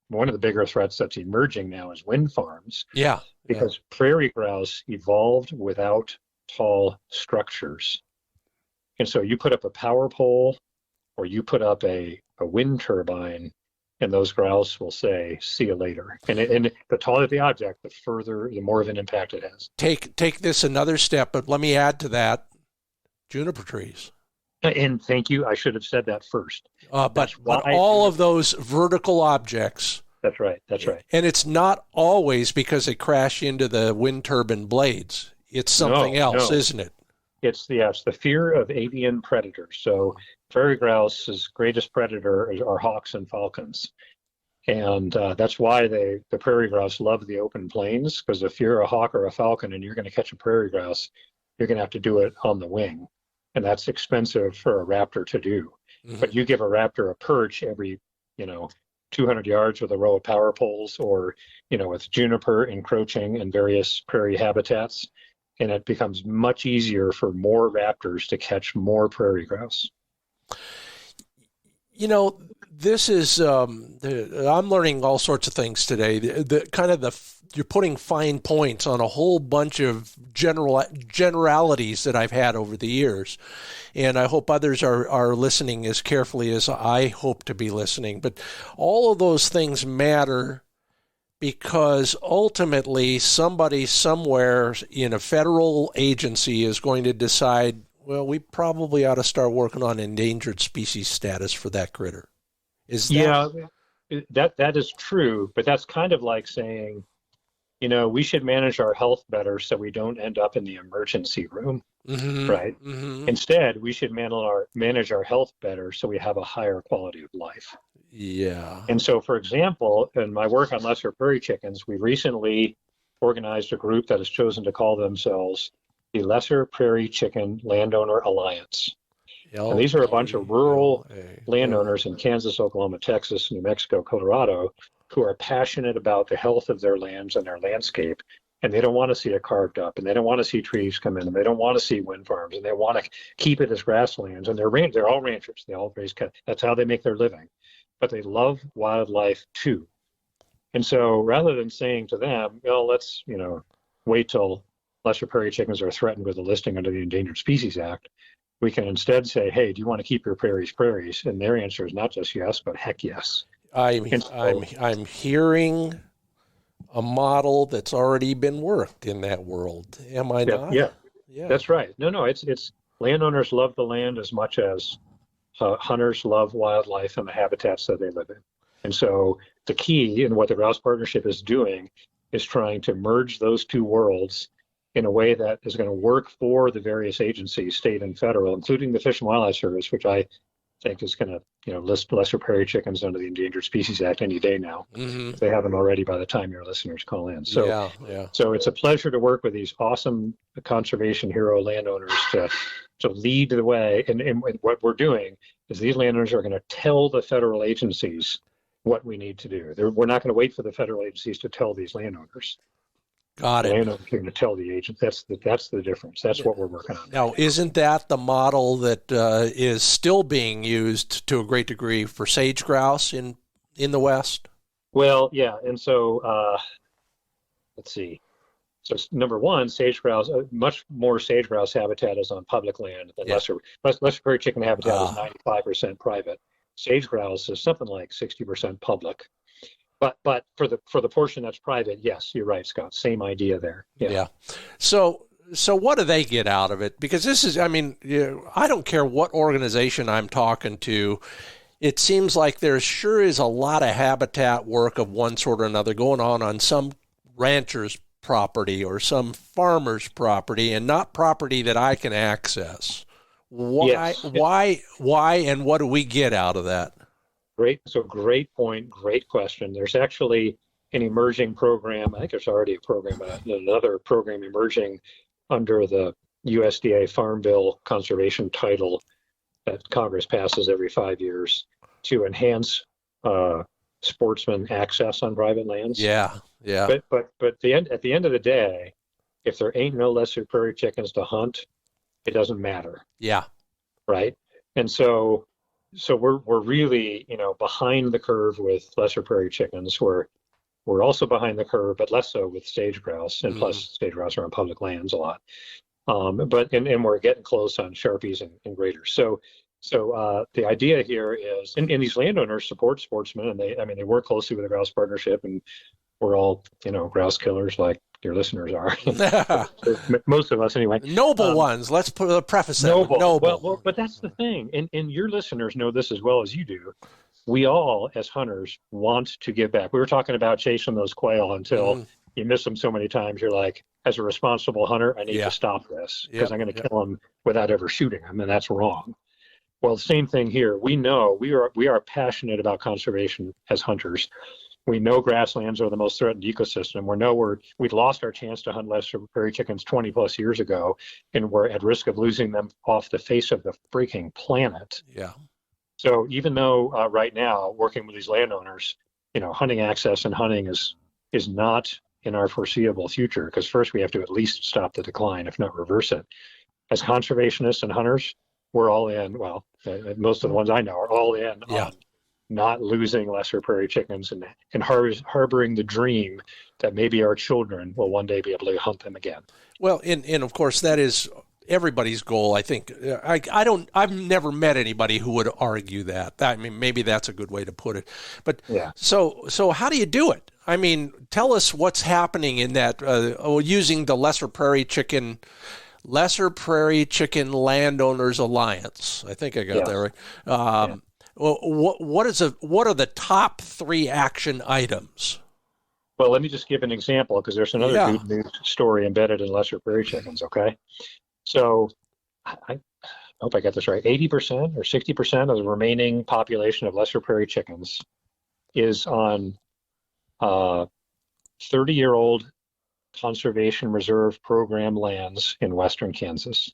One of the bigger threats that's emerging now is wind farms.
Yeah.
Because prairie grouse evolved without tall structures. And so you put up a power pole or you put up a wind turbine, and those grouse will say, "See you later." And the taller the object, the more of an impact it has.
Take this another step, but let me add to that, juniper trees.
And thank you. I should have said that first.
But all of those vertical objects.
That's right. That's right.
And it's not always because they crash into the wind turbine blades. It's something else, isn't it?
It's the fear of avian predators. So prairie grouse's greatest predator are hawks and falcons. And that's why the prairie grouse love the open plains, because if you're a hawk or a falcon and you're going to catch a prairie grouse, you're going to have to do it on the wing. And that's expensive for a raptor to do. But you give a raptor a perch every, 200 yards with a row of power poles, or, with juniper encroaching in various prairie habitats, and it becomes much easier for more raptors to catch more prairie grouse.
This is, I'm learning all sorts of things today. You're putting fine points on a whole bunch of generalities that I've had over the years. And I hope others are listening as carefully as I hope to be listening. But all of those things matter because ultimately somebody somewhere in a federal agency is going to decide, well, we probably ought to start working on endangered species status for that critter.
That is true, but that's kind of like saying, we should manage our health better so we don't end up in the emergency room, right? Instead, we should manage our health better so we have a higher quality of life.
Yeah.
And so, for example, in my work on lesser prairie chickens, we recently organized a group that has chosen to call themselves the Lesser Prairie Chicken Landowner Alliance. And these are a bunch of rural landowners in Kansas, Oklahoma, Texas, New Mexico, Colorado, who are passionate about the health of their lands and their landscape. And they don't want to see it carved up, and they don't want to see trees come in, and they don't want to see wind farms, and they want to keep it as grasslands. And they're all ranchers. They all raise cattle. That's how they make their living. But they love wildlife too. And so rather than saying to them, well, let's, wait till lesser prairie chickens are threatened with a listing under the Endangered Species Act, we can instead say, hey, do you want to keep your prairies prairies? And their answer is not just yes, but heck yes.
I'm hearing a model that's already been worked in that world. Am I not?
Yeah, that's right. No, it's landowners love the land as much as hunters love wildlife and the habitats that they live in. And so the key in what the Grouse Partnership is doing is trying to merge those two worlds in a way that is going to work for the various agencies, state and federal, including the Fish and Wildlife Service, which I think is going to list lesser prairie chickens under the Endangered Species Act any day now, if they haven't already by the time your listeners call in. So, so it's a pleasure to work with these awesome conservation hero landowners to lead the way. And what we're doing is these landowners are going to tell the federal agencies what we need to do. We're not going to wait for the federal agencies to tell these landowners.
Got it.
Landowners are going to tell the agent. That's the difference. That's what we're working on.
Now, isn't that the model that is still being used to a great degree for sage grouse in the West?
Well, yeah. And so let's see. So number one, sage grouse, much more sage grouse habitat is on public land than lesser prairie chicken habitat is 95% private. Sage grouse is something like 60% public. But for the portion that's private, yes, you're right, Scott. Same idea there. Yeah.
So what do they get out of it? Because this is, I don't care what organization I'm talking to. It seems like there sure is a lot of habitat work of one sort or another going on some ranchers' property or some farmer's property and not property that I can access. Why,
Yes.
why, and what do we get out of that?
Great point, great question. There's actually an emerging program. I think there's already a program, another program emerging under the USDA Farm Bill conservation title that Congress passes every 5 years to enhance sportsman access on private lands.
Yeah.
But at the end of the day, if there ain't no lesser prairie chickens to hunt, it doesn't matter.
Yeah.
Right. And so we're really, behind the curve with lesser prairie chickens. We're also behind the curve, but less so with sage grouse, and plus sage grouse are on public lands a lot. But we're getting close on Sharpies and graders. So the idea here is, and these landowners support sportsmen, and they work closely with the Grouse Partnership, and we're all, grouse killers like your listeners are. Most of us anyway.
Noble ones. Let's put a preface there.
Noble. Well, but that's the thing. And your listeners know this as well as you do. We all, as hunters, want to give back. We were talking about chasing those quail until you miss them so many times. You're like, as a responsible hunter, I need to stop this because I'm going to kill them without ever shooting them, and that's wrong. Well, same thing here. We know we are passionate about conservation as hunters. We know grasslands are the most threatened ecosystem. We know we lost our chance to hunt lesser prairie chickens 20 plus years ago, and we're at risk of losing them off the face of the freaking planet.
Yeah.
So even though right now, working with these landowners, hunting access and hunting is not in our foreseeable future, because first we have to at least stop the decline, if not reverse it. As conservationists and hunters, we're all in. Well, most of the ones I know are all in on not losing lesser prairie chickens and harboring the dream that maybe our children will one day be able to hunt them again.
Well, and of course that is everybody's goal. I think I've never met anybody who would argue that. I mean, maybe that's a good way to put it. But so how do you do it? I mean, tell us what's happening in that using the Lesser Prairie Chicken Landowners Alliance. I think I got that right. Well, what are the top 3 action items?
Well, let me just give an example, because there's another good news story embedded in lesser prairie chickens. Okay, so I hope I got this right. 80% or 60% of the remaining population of lesser prairie chickens is on 30-year-old conservation reserve program lands in western Kansas.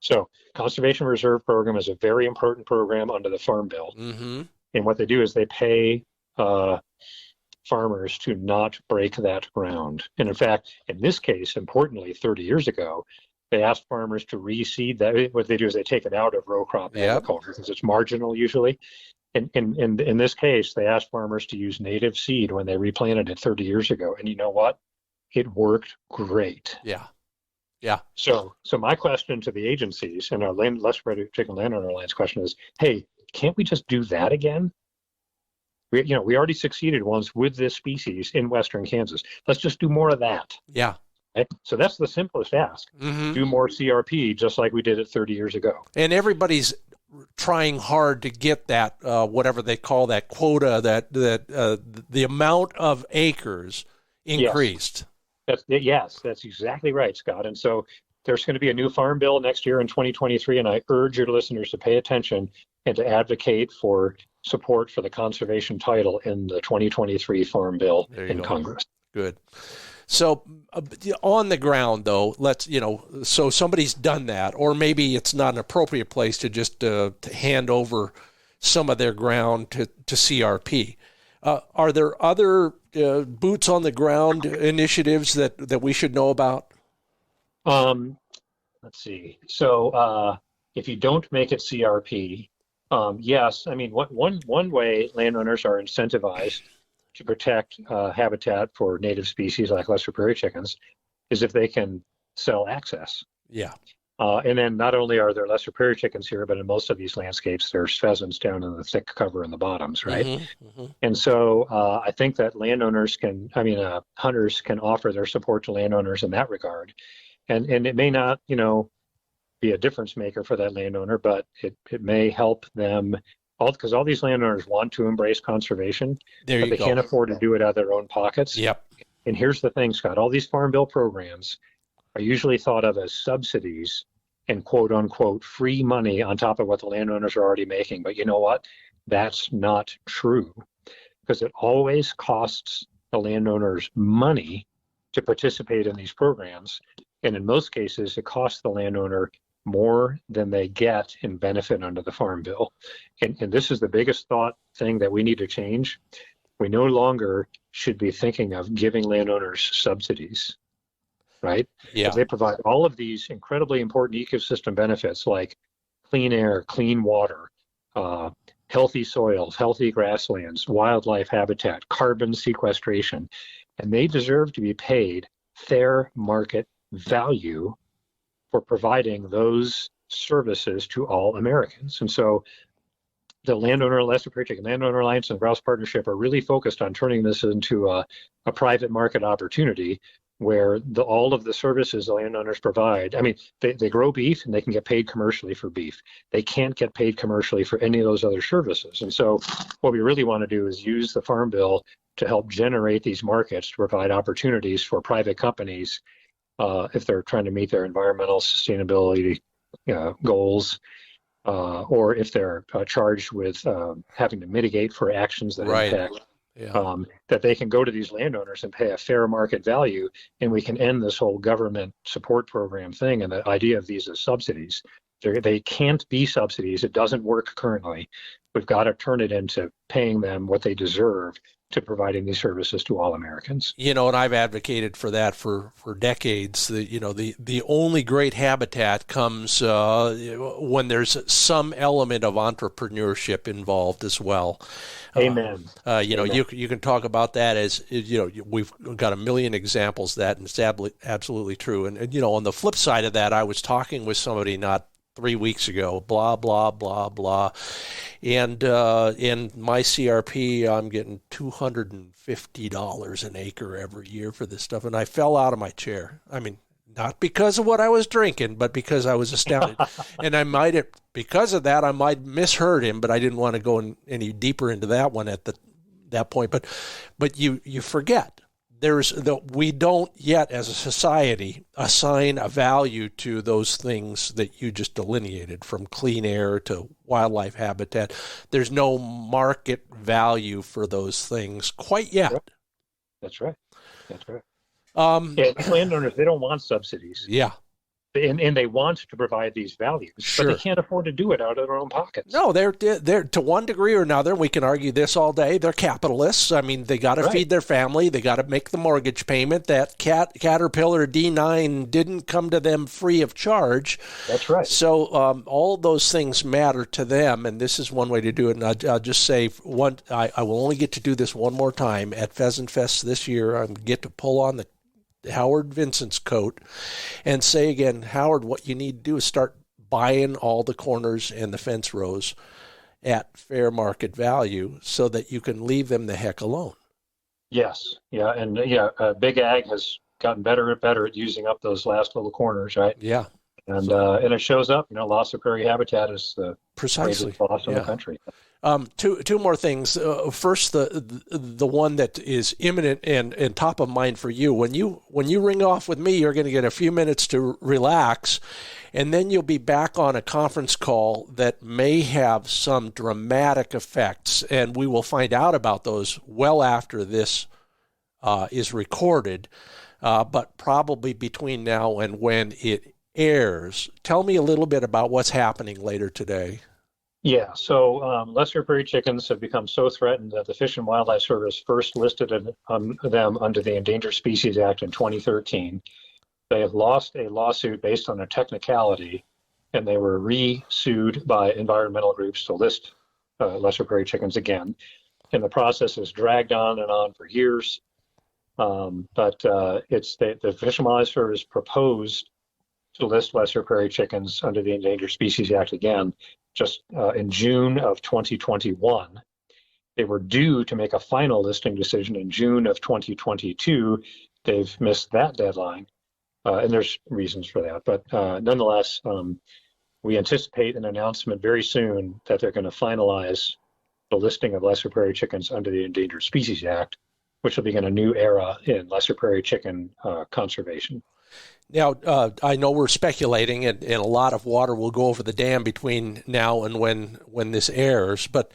So Conservation Reserve Program is a very important program under the Farm Bill. And what they do is they pay farmers to not break that ground. And in fact, in this case, importantly, 30 years ago, they asked farmers to reseed that. What they do is they take it out of row crop agriculture because it's marginal usually. And in this case, they asked farmers to use native seed when they replanted it 30 years ago. And you know what? It worked great.
Yeah.
So my question to the agencies and our Lesser Prairie Chicken Landowner Alliance question is, hey, can't we just do that again? We already succeeded once with this species in western Kansas. Let's just do more of that.
Yeah.
Okay? So that's the simplest ask. Do more CRP just like we did it 30 years ago.
And everybody's trying hard to get that, whatever they call that quota, that the amount of acres increased.
That's exactly right, Scott. And so there's going to be a new farm bill next year in 2023, and I urge your listeners to pay attention and to advocate for support for the conservation title in the 2023 farm bill in Congress.
Good. So on the ground, though, so somebody's done that, or maybe it's not an appropriate place to just to hand over some of their ground to CRP. Are there other boots on the ground initiatives that we should know about?
Let's see. So if you don't make it CRP, yes. I mean, one way landowners are incentivized to protect habitat for native species like lesser prairie chickens is if they can sell access. Yeah. And then not only are there lesser prairie chickens here, but in most of these landscapes, there's pheasants down in the thick cover in the bottoms, right? And so I think that hunters can offer their support to landowners in that regard. And it may not, be a difference maker for that landowner, but it may help them, because all these landowners want to embrace conservation, but they can't afford to do it out of their own pockets.
Yep.
And here's the thing, Scott, all these farm bill programs are usually thought of as subsidies and quote unquote free money on top of what the landowners are already making. But you know what? That's not true, because it always costs the landowners money to participate in these programs. And in most cases, it costs the landowner more than they get in benefit under the Farm Bill. And this is the biggest thought thing that we need to change. We no longer should be thinking of giving landowners subsidies, right?
Yeah.
Because they provide all of these incredibly important ecosystem benefits like clean air, clean water, healthy soils, healthy grasslands, wildlife habitat, carbon sequestration, and they deserve to be paid fair market value for providing those services to all Americans. And so the Landowner, Lesser Prairie Chicken Landowner Alliance and Grouse Partnership are really focused on turning this into a private market opportunity where all of the services the landowners provide. I mean, they grow beef and they can get paid commercially for beef. They can't get paid commercially for any of those other services. And so what we really want to do is use the Farm Bill to help generate these markets to provide opportunities for private companies if they're trying to meet their environmental sustainability goals, or if they're charged with having to mitigate for actions that impact. Yeah. That they can go to these landowners and pay a fair market value, and we can end this whole government support program thing and the idea of these as subsidies. They can't be subsidies. It doesn't work currently. We've got to turn it into paying them what they deserve to providing these services to all Americans.
And I've advocated for that for decades. The only great habitat comes when there's some element of entrepreneurship involved as well.
Amen.
Amen. You can talk about that as, we've got a million examples of that, and it's absolutely true. And on the flip side of that, I was talking with somebody not 3 weeks ago, blah, blah, blah, blah. And in my CRP, I'm getting $250 an acre every year for this stuff. And I fell out of my chair. I mean, not because of what I was drinking, but because I was astounded. And because of that, I might misheard him, but I didn't want to go any deeper into that one at that point. But you forget. We don't yet, as a society, assign a value to those things that you just delineated, from clean air to wildlife habitat. There's no market value for those things quite yet.
That's right. Landowners, they don't want subsidies.
Yeah.
And they want to provide these values,
sure,
but they can't afford to do it out of their own pockets.
No, they're to one degree or another. We can argue this all day. They're capitalists. I mean, they got to feed their family. They got to make the mortgage payment. That Caterpillar D9 didn't come to them free of charge.
That's right.
So all those things matter to them, and this is one way to do it. And I'll just say I will only get to do this one more time at Pheasant Fest this year. I get to pull on the Howard Vincent's coat and say again, Howard, what you need to do is start buying all the corners and the fence rows at fair market value so that you can leave them the heck alone.
Yes. Yeah. And Big Ag has gotten better and better at using up those last little corners, right?
Yeah.
And it shows up, loss of prairie habitat is the
precisely
loss in the country.
Two more things. First, the one that is imminent and top of mind for you. When you ring off with me, you're going to get a few minutes to relax, and then you'll be back on a conference call that may have some dramatic effects, and we will find out about those well after this is recorded, but probably between now and when it airs. Tell me a little bit about what's happening later today.
Yeah, so lesser prairie chickens have become so threatened that the Fish and Wildlife Service first listed them under the Endangered Species Act in 2013. They have lost a lawsuit based on a technicality, and they were re-sued by environmental groups to list lesser prairie chickens again. And the process has dragged on for years. But it's the Fish and Wildlife Service proposed to list lesser prairie chickens under the Endangered Species Act again, just in June of 2021. They were due to make a final listing decision in June of 2022. They've missed that deadline, and there's reasons for that. But nonetheless, we anticipate an announcement very soon that they're going to finalize the listing of lesser prairie chickens under the Endangered Species Act. which will begin a new era in lesser prairie chicken conservation.
Now, I know we're speculating, and a lot of water will go over the dam between now and when this airs, but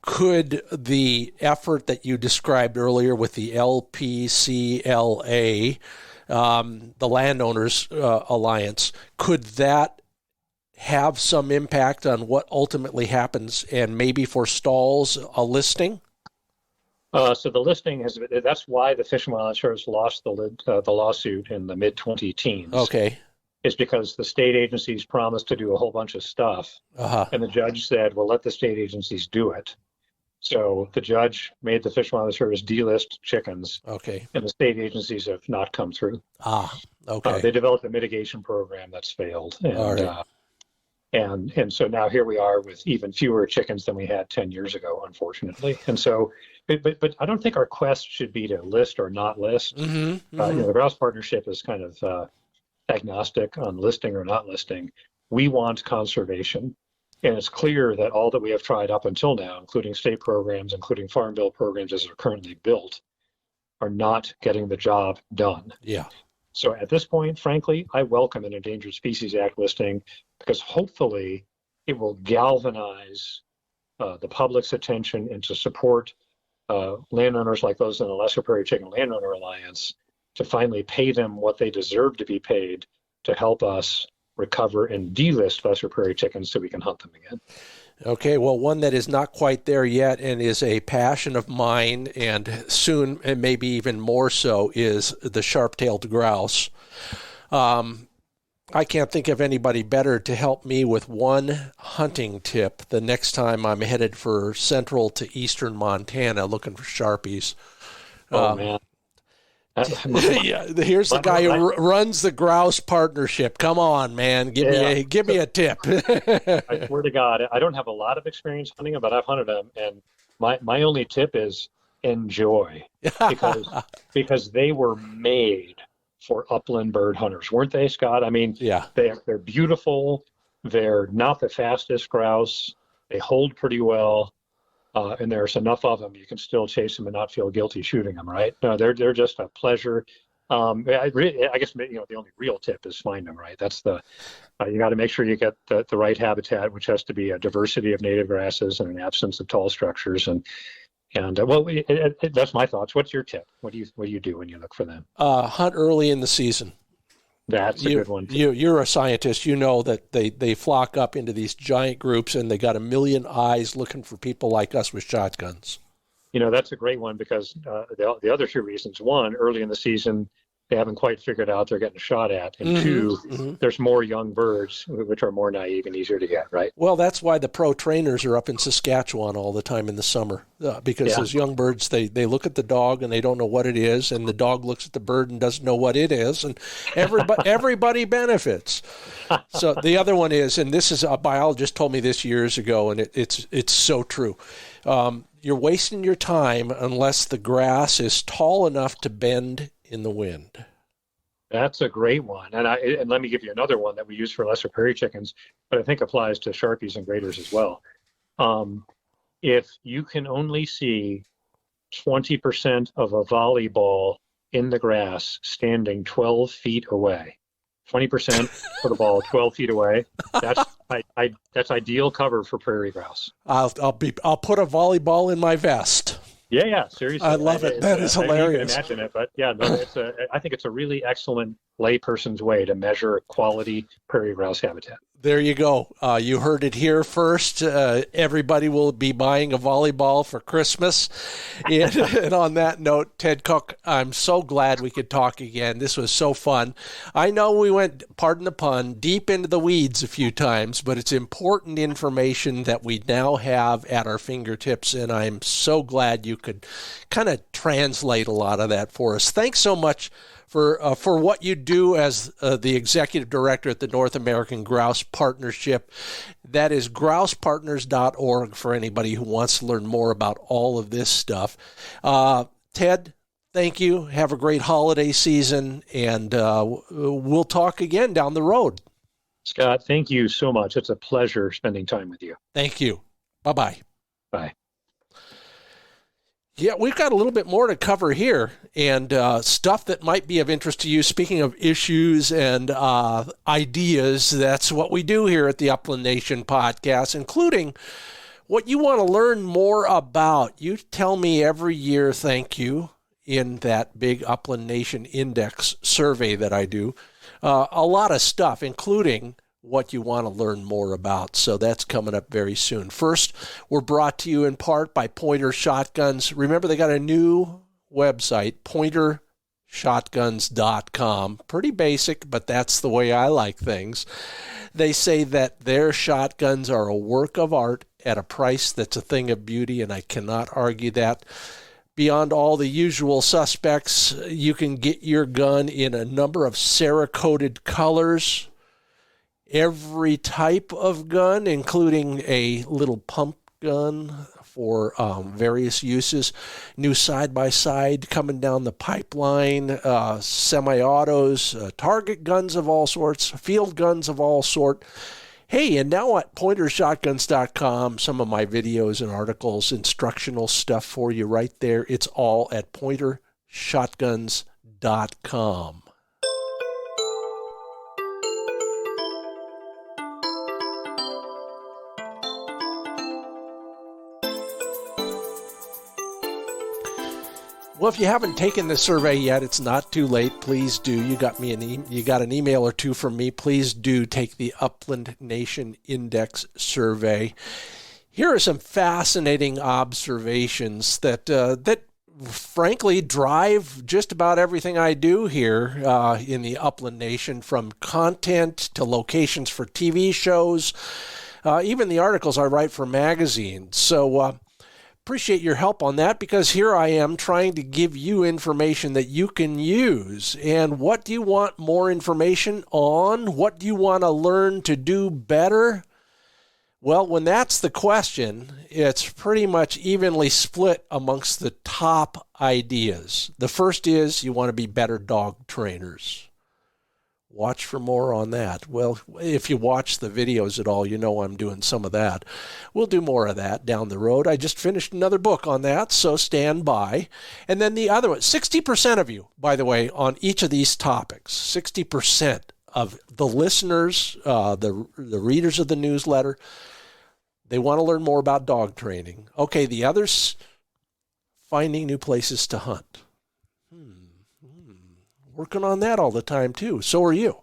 could the effort that you described earlier with the LPCLA, the Landowners Alliance, could that have some impact on what ultimately happens and maybe forestalls a listing?
So the listing that's why the Fish and Wildlife Service lost the lawsuit in the mid-2010s.
Okay.
Is because the state agencies promised to do a whole bunch of stuff. And the judge said, well, let the state agencies do it. So the judge made the Fish and Wildlife Service delist chickens.
Okay.
And the state agencies have not come through.
Okay.
They developed a mitigation program that's failed. And,
all right.
And so now here we are with even fewer chickens than we had 10 years ago, unfortunately. And so, but I don't think our quest should be to list or not list. The Grouse Partnership is kind of agnostic on listing or not listing. We want conservation. And it's clear that all that we have tried up until now, including state programs, including farm bill programs as they're currently built, are not getting the job done.
Yeah.
So at this point, frankly, I welcome an Endangered Species Act listing because hopefully it will galvanize the public's attention and to support landowners like those in the Lesser Prairie Chicken Landowner Alliance to finally pay them what they deserve to be paid to help us recover and delist lesser prairie chickens so we can hunt them again.
Okay, well, one that is not quite there yet and is a passion of mine, and soon, and maybe even more so, is the sharp-tailed grouse. I can't think of anybody better to help me with one hunting tip the next time I'm headed for central to eastern Montana looking for sharpies.
Oh, man.
Yeah, here's the guy who runs the Grouse Partnership. Come on, man, give me a tip.
I swear to God, I don't have a lot of experience hunting them, but I've hunted them, and my only tip is enjoy, because they were made for upland bird hunters, weren't they, Scott? I mean,
yeah,
they're beautiful. They're not the fastest grouse. They hold pretty well. And there's enough of them, you can still chase them and not feel guilty shooting them, right? No, they're just a pleasure. I guess the only real tip is find them, right? That's you got to make sure you get the right habitat, which has to be a diversity of native grasses and an absence of tall structures. And that's my thoughts. What's your tip? What do you do when you look for them?
Hunt early in the season.
That's a good one.
You're a scientist. You know that they flock up into these giant groups, and they got a million eyes looking for people like us with shotguns.
That's a great one because the other two reasons. One, early in the season, they haven't quite figured out they're getting shot at. And two, there's more young birds, which are more naive and easier to get, right?
Well, that's why the pro trainers are up in Saskatchewan all the time in the summer, because those young birds, they look at the dog and they don't know what it is, and the dog looks at the bird and doesn't know what it is, and everybody benefits. So the other one is, and this is a biologist told me this years ago, and it's so true. You're wasting your time unless the grass is tall enough to bend in the wind.
That's a great one. And let me give you another one that we use for lesser prairie chickens, but I think applies to Sharpies and graders as well. If you can only see 20% of a volleyball in the grass standing 12 feet away, 20% for the ball 12 feet away, that's ideal cover for prairie grouse.
I'll put a volleyball in my vest.
Yeah, seriously.
I love it. That is hilarious.
I can imagine it, but yeah, no, I think it's a really excellent layperson's way to measure quality prairie grouse habitat.
There you go. You heard it here first. Everybody will be buying a volleyball for Christmas. And on that note, Ted Koch, I'm so glad we could talk again. This was so fun. I know we went, pardon the pun, deep into the weeds a few times, but it's important information that we now have at our fingertips, and I'm so glad you could kind of translate a lot of that for us. Thanks so much for what you do as the executive director at the North American Grouse Partnership. That is grousepartners.org for anybody who wants to learn more about all of this stuff. Ted, thank you. Have a great holiday season, and we'll talk again down the road.
Scott, thank you so much. It's a pleasure spending time with you.
Thank you. Bye-bye.
Bye.
Yeah, we've got a little bit more to cover here, and stuff that might be of interest to you. Speaking of issues and ideas, that's what we do here at the Upland Nation podcast, including what you want to learn more about. You tell me every year, thank you, in that big Upland Nation Index survey that I do. A lot of stuff, including what you want to learn more about. So that's coming up very soon. First, we're brought to you in part by Pointer Shotguns. Remember, they got a new website, pointershotguns.com. Pretty basic, but that's the way I like things. They say that their shotguns are a work of art at a price that's a thing of beauty, and I cannot argue that. Beyond all the usual suspects, you can get your gun in a number of Cerakoted colors. Every type of gun, including a little pump gun for various uses, new side-by-side coming down the pipeline, semi-autos, target guns of all sorts, field guns of all sorts. Hey, and now at pointershotguns.com, some of my videos and articles, instructional stuff for you right there. It's all at pointershotguns.com. Well, if you haven't taken the survey yet, it's not too late. Please do. You got an email or two from me. Please do take the Upland Nation Index survey. Here are some fascinating observations that frankly drive just about everything I do here in the Upland Nation, from content to locations for TV shows, even the articles I write for magazines. So appreciate your help on that, because here I am trying to give you information that you can use. And what do you want more information on? What do you want to learn to do better? Well, when that's the question, it's pretty much evenly split amongst the top ideas. The first is you want to be better dog trainers. Watch for more on that. Well, if you watch the videos at all, you know I'm doing some of that. We'll do more of that down the road. I just finished another book on that, so stand by. And then the other one, 60% of you, by the way, on each of these topics, 60% of the listeners, the readers of the newsletter, they want to learn more about dog training. Okay, the others, finding new places to hunt. Working on that all the time, too. So are you.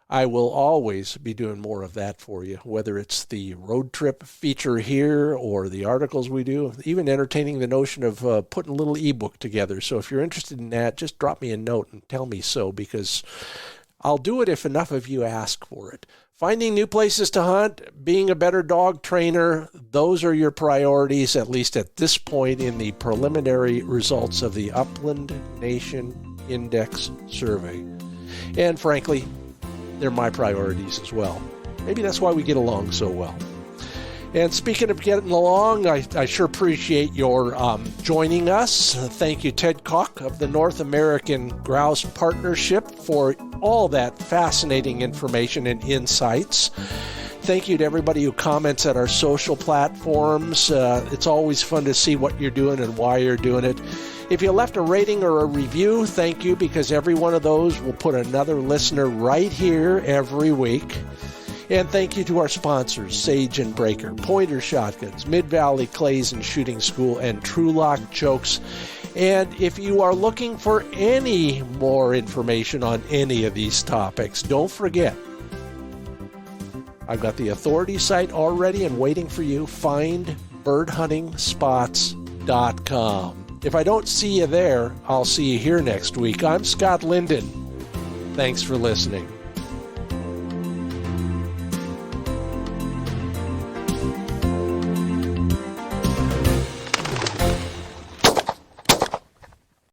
I will always be doing more of that for you, whether it's the road trip feature here or the articles we do, even entertaining the notion of putting a little ebook together. So if you're interested in that, just drop me a note and tell me so, because I'll do it if enough of you ask for it. Finding new places to hunt, being a better dog trainer, those are your priorities, at least at this point in the preliminary results of the Upland Nation Index survey. And frankly, they're my priorities as well. Maybe that's why we get along so well. And speaking of getting along, I sure appreciate your joining us. Thank you, Ted Koch of the North American Grouse Partnership, for all that fascinating information and insights. Thank you to everybody who comments at our social platforms. It's always fun to see what you're doing and why you're doing it. If you left a rating or a review, thank you, because every one of those will put another listener right here every week. And thank you to our sponsors, Sage and Breaker, Pointer Shotguns, Mid-Valley Clays and Shooting School, and Trulock Chokes. And if you are looking for any more information on any of these topics, don't forget, I've got the authority site already and waiting for you, findbirdhuntingspots.com. If I don't see you there, I'll see you here next week. I'm Scott Linden. Thanks for listening.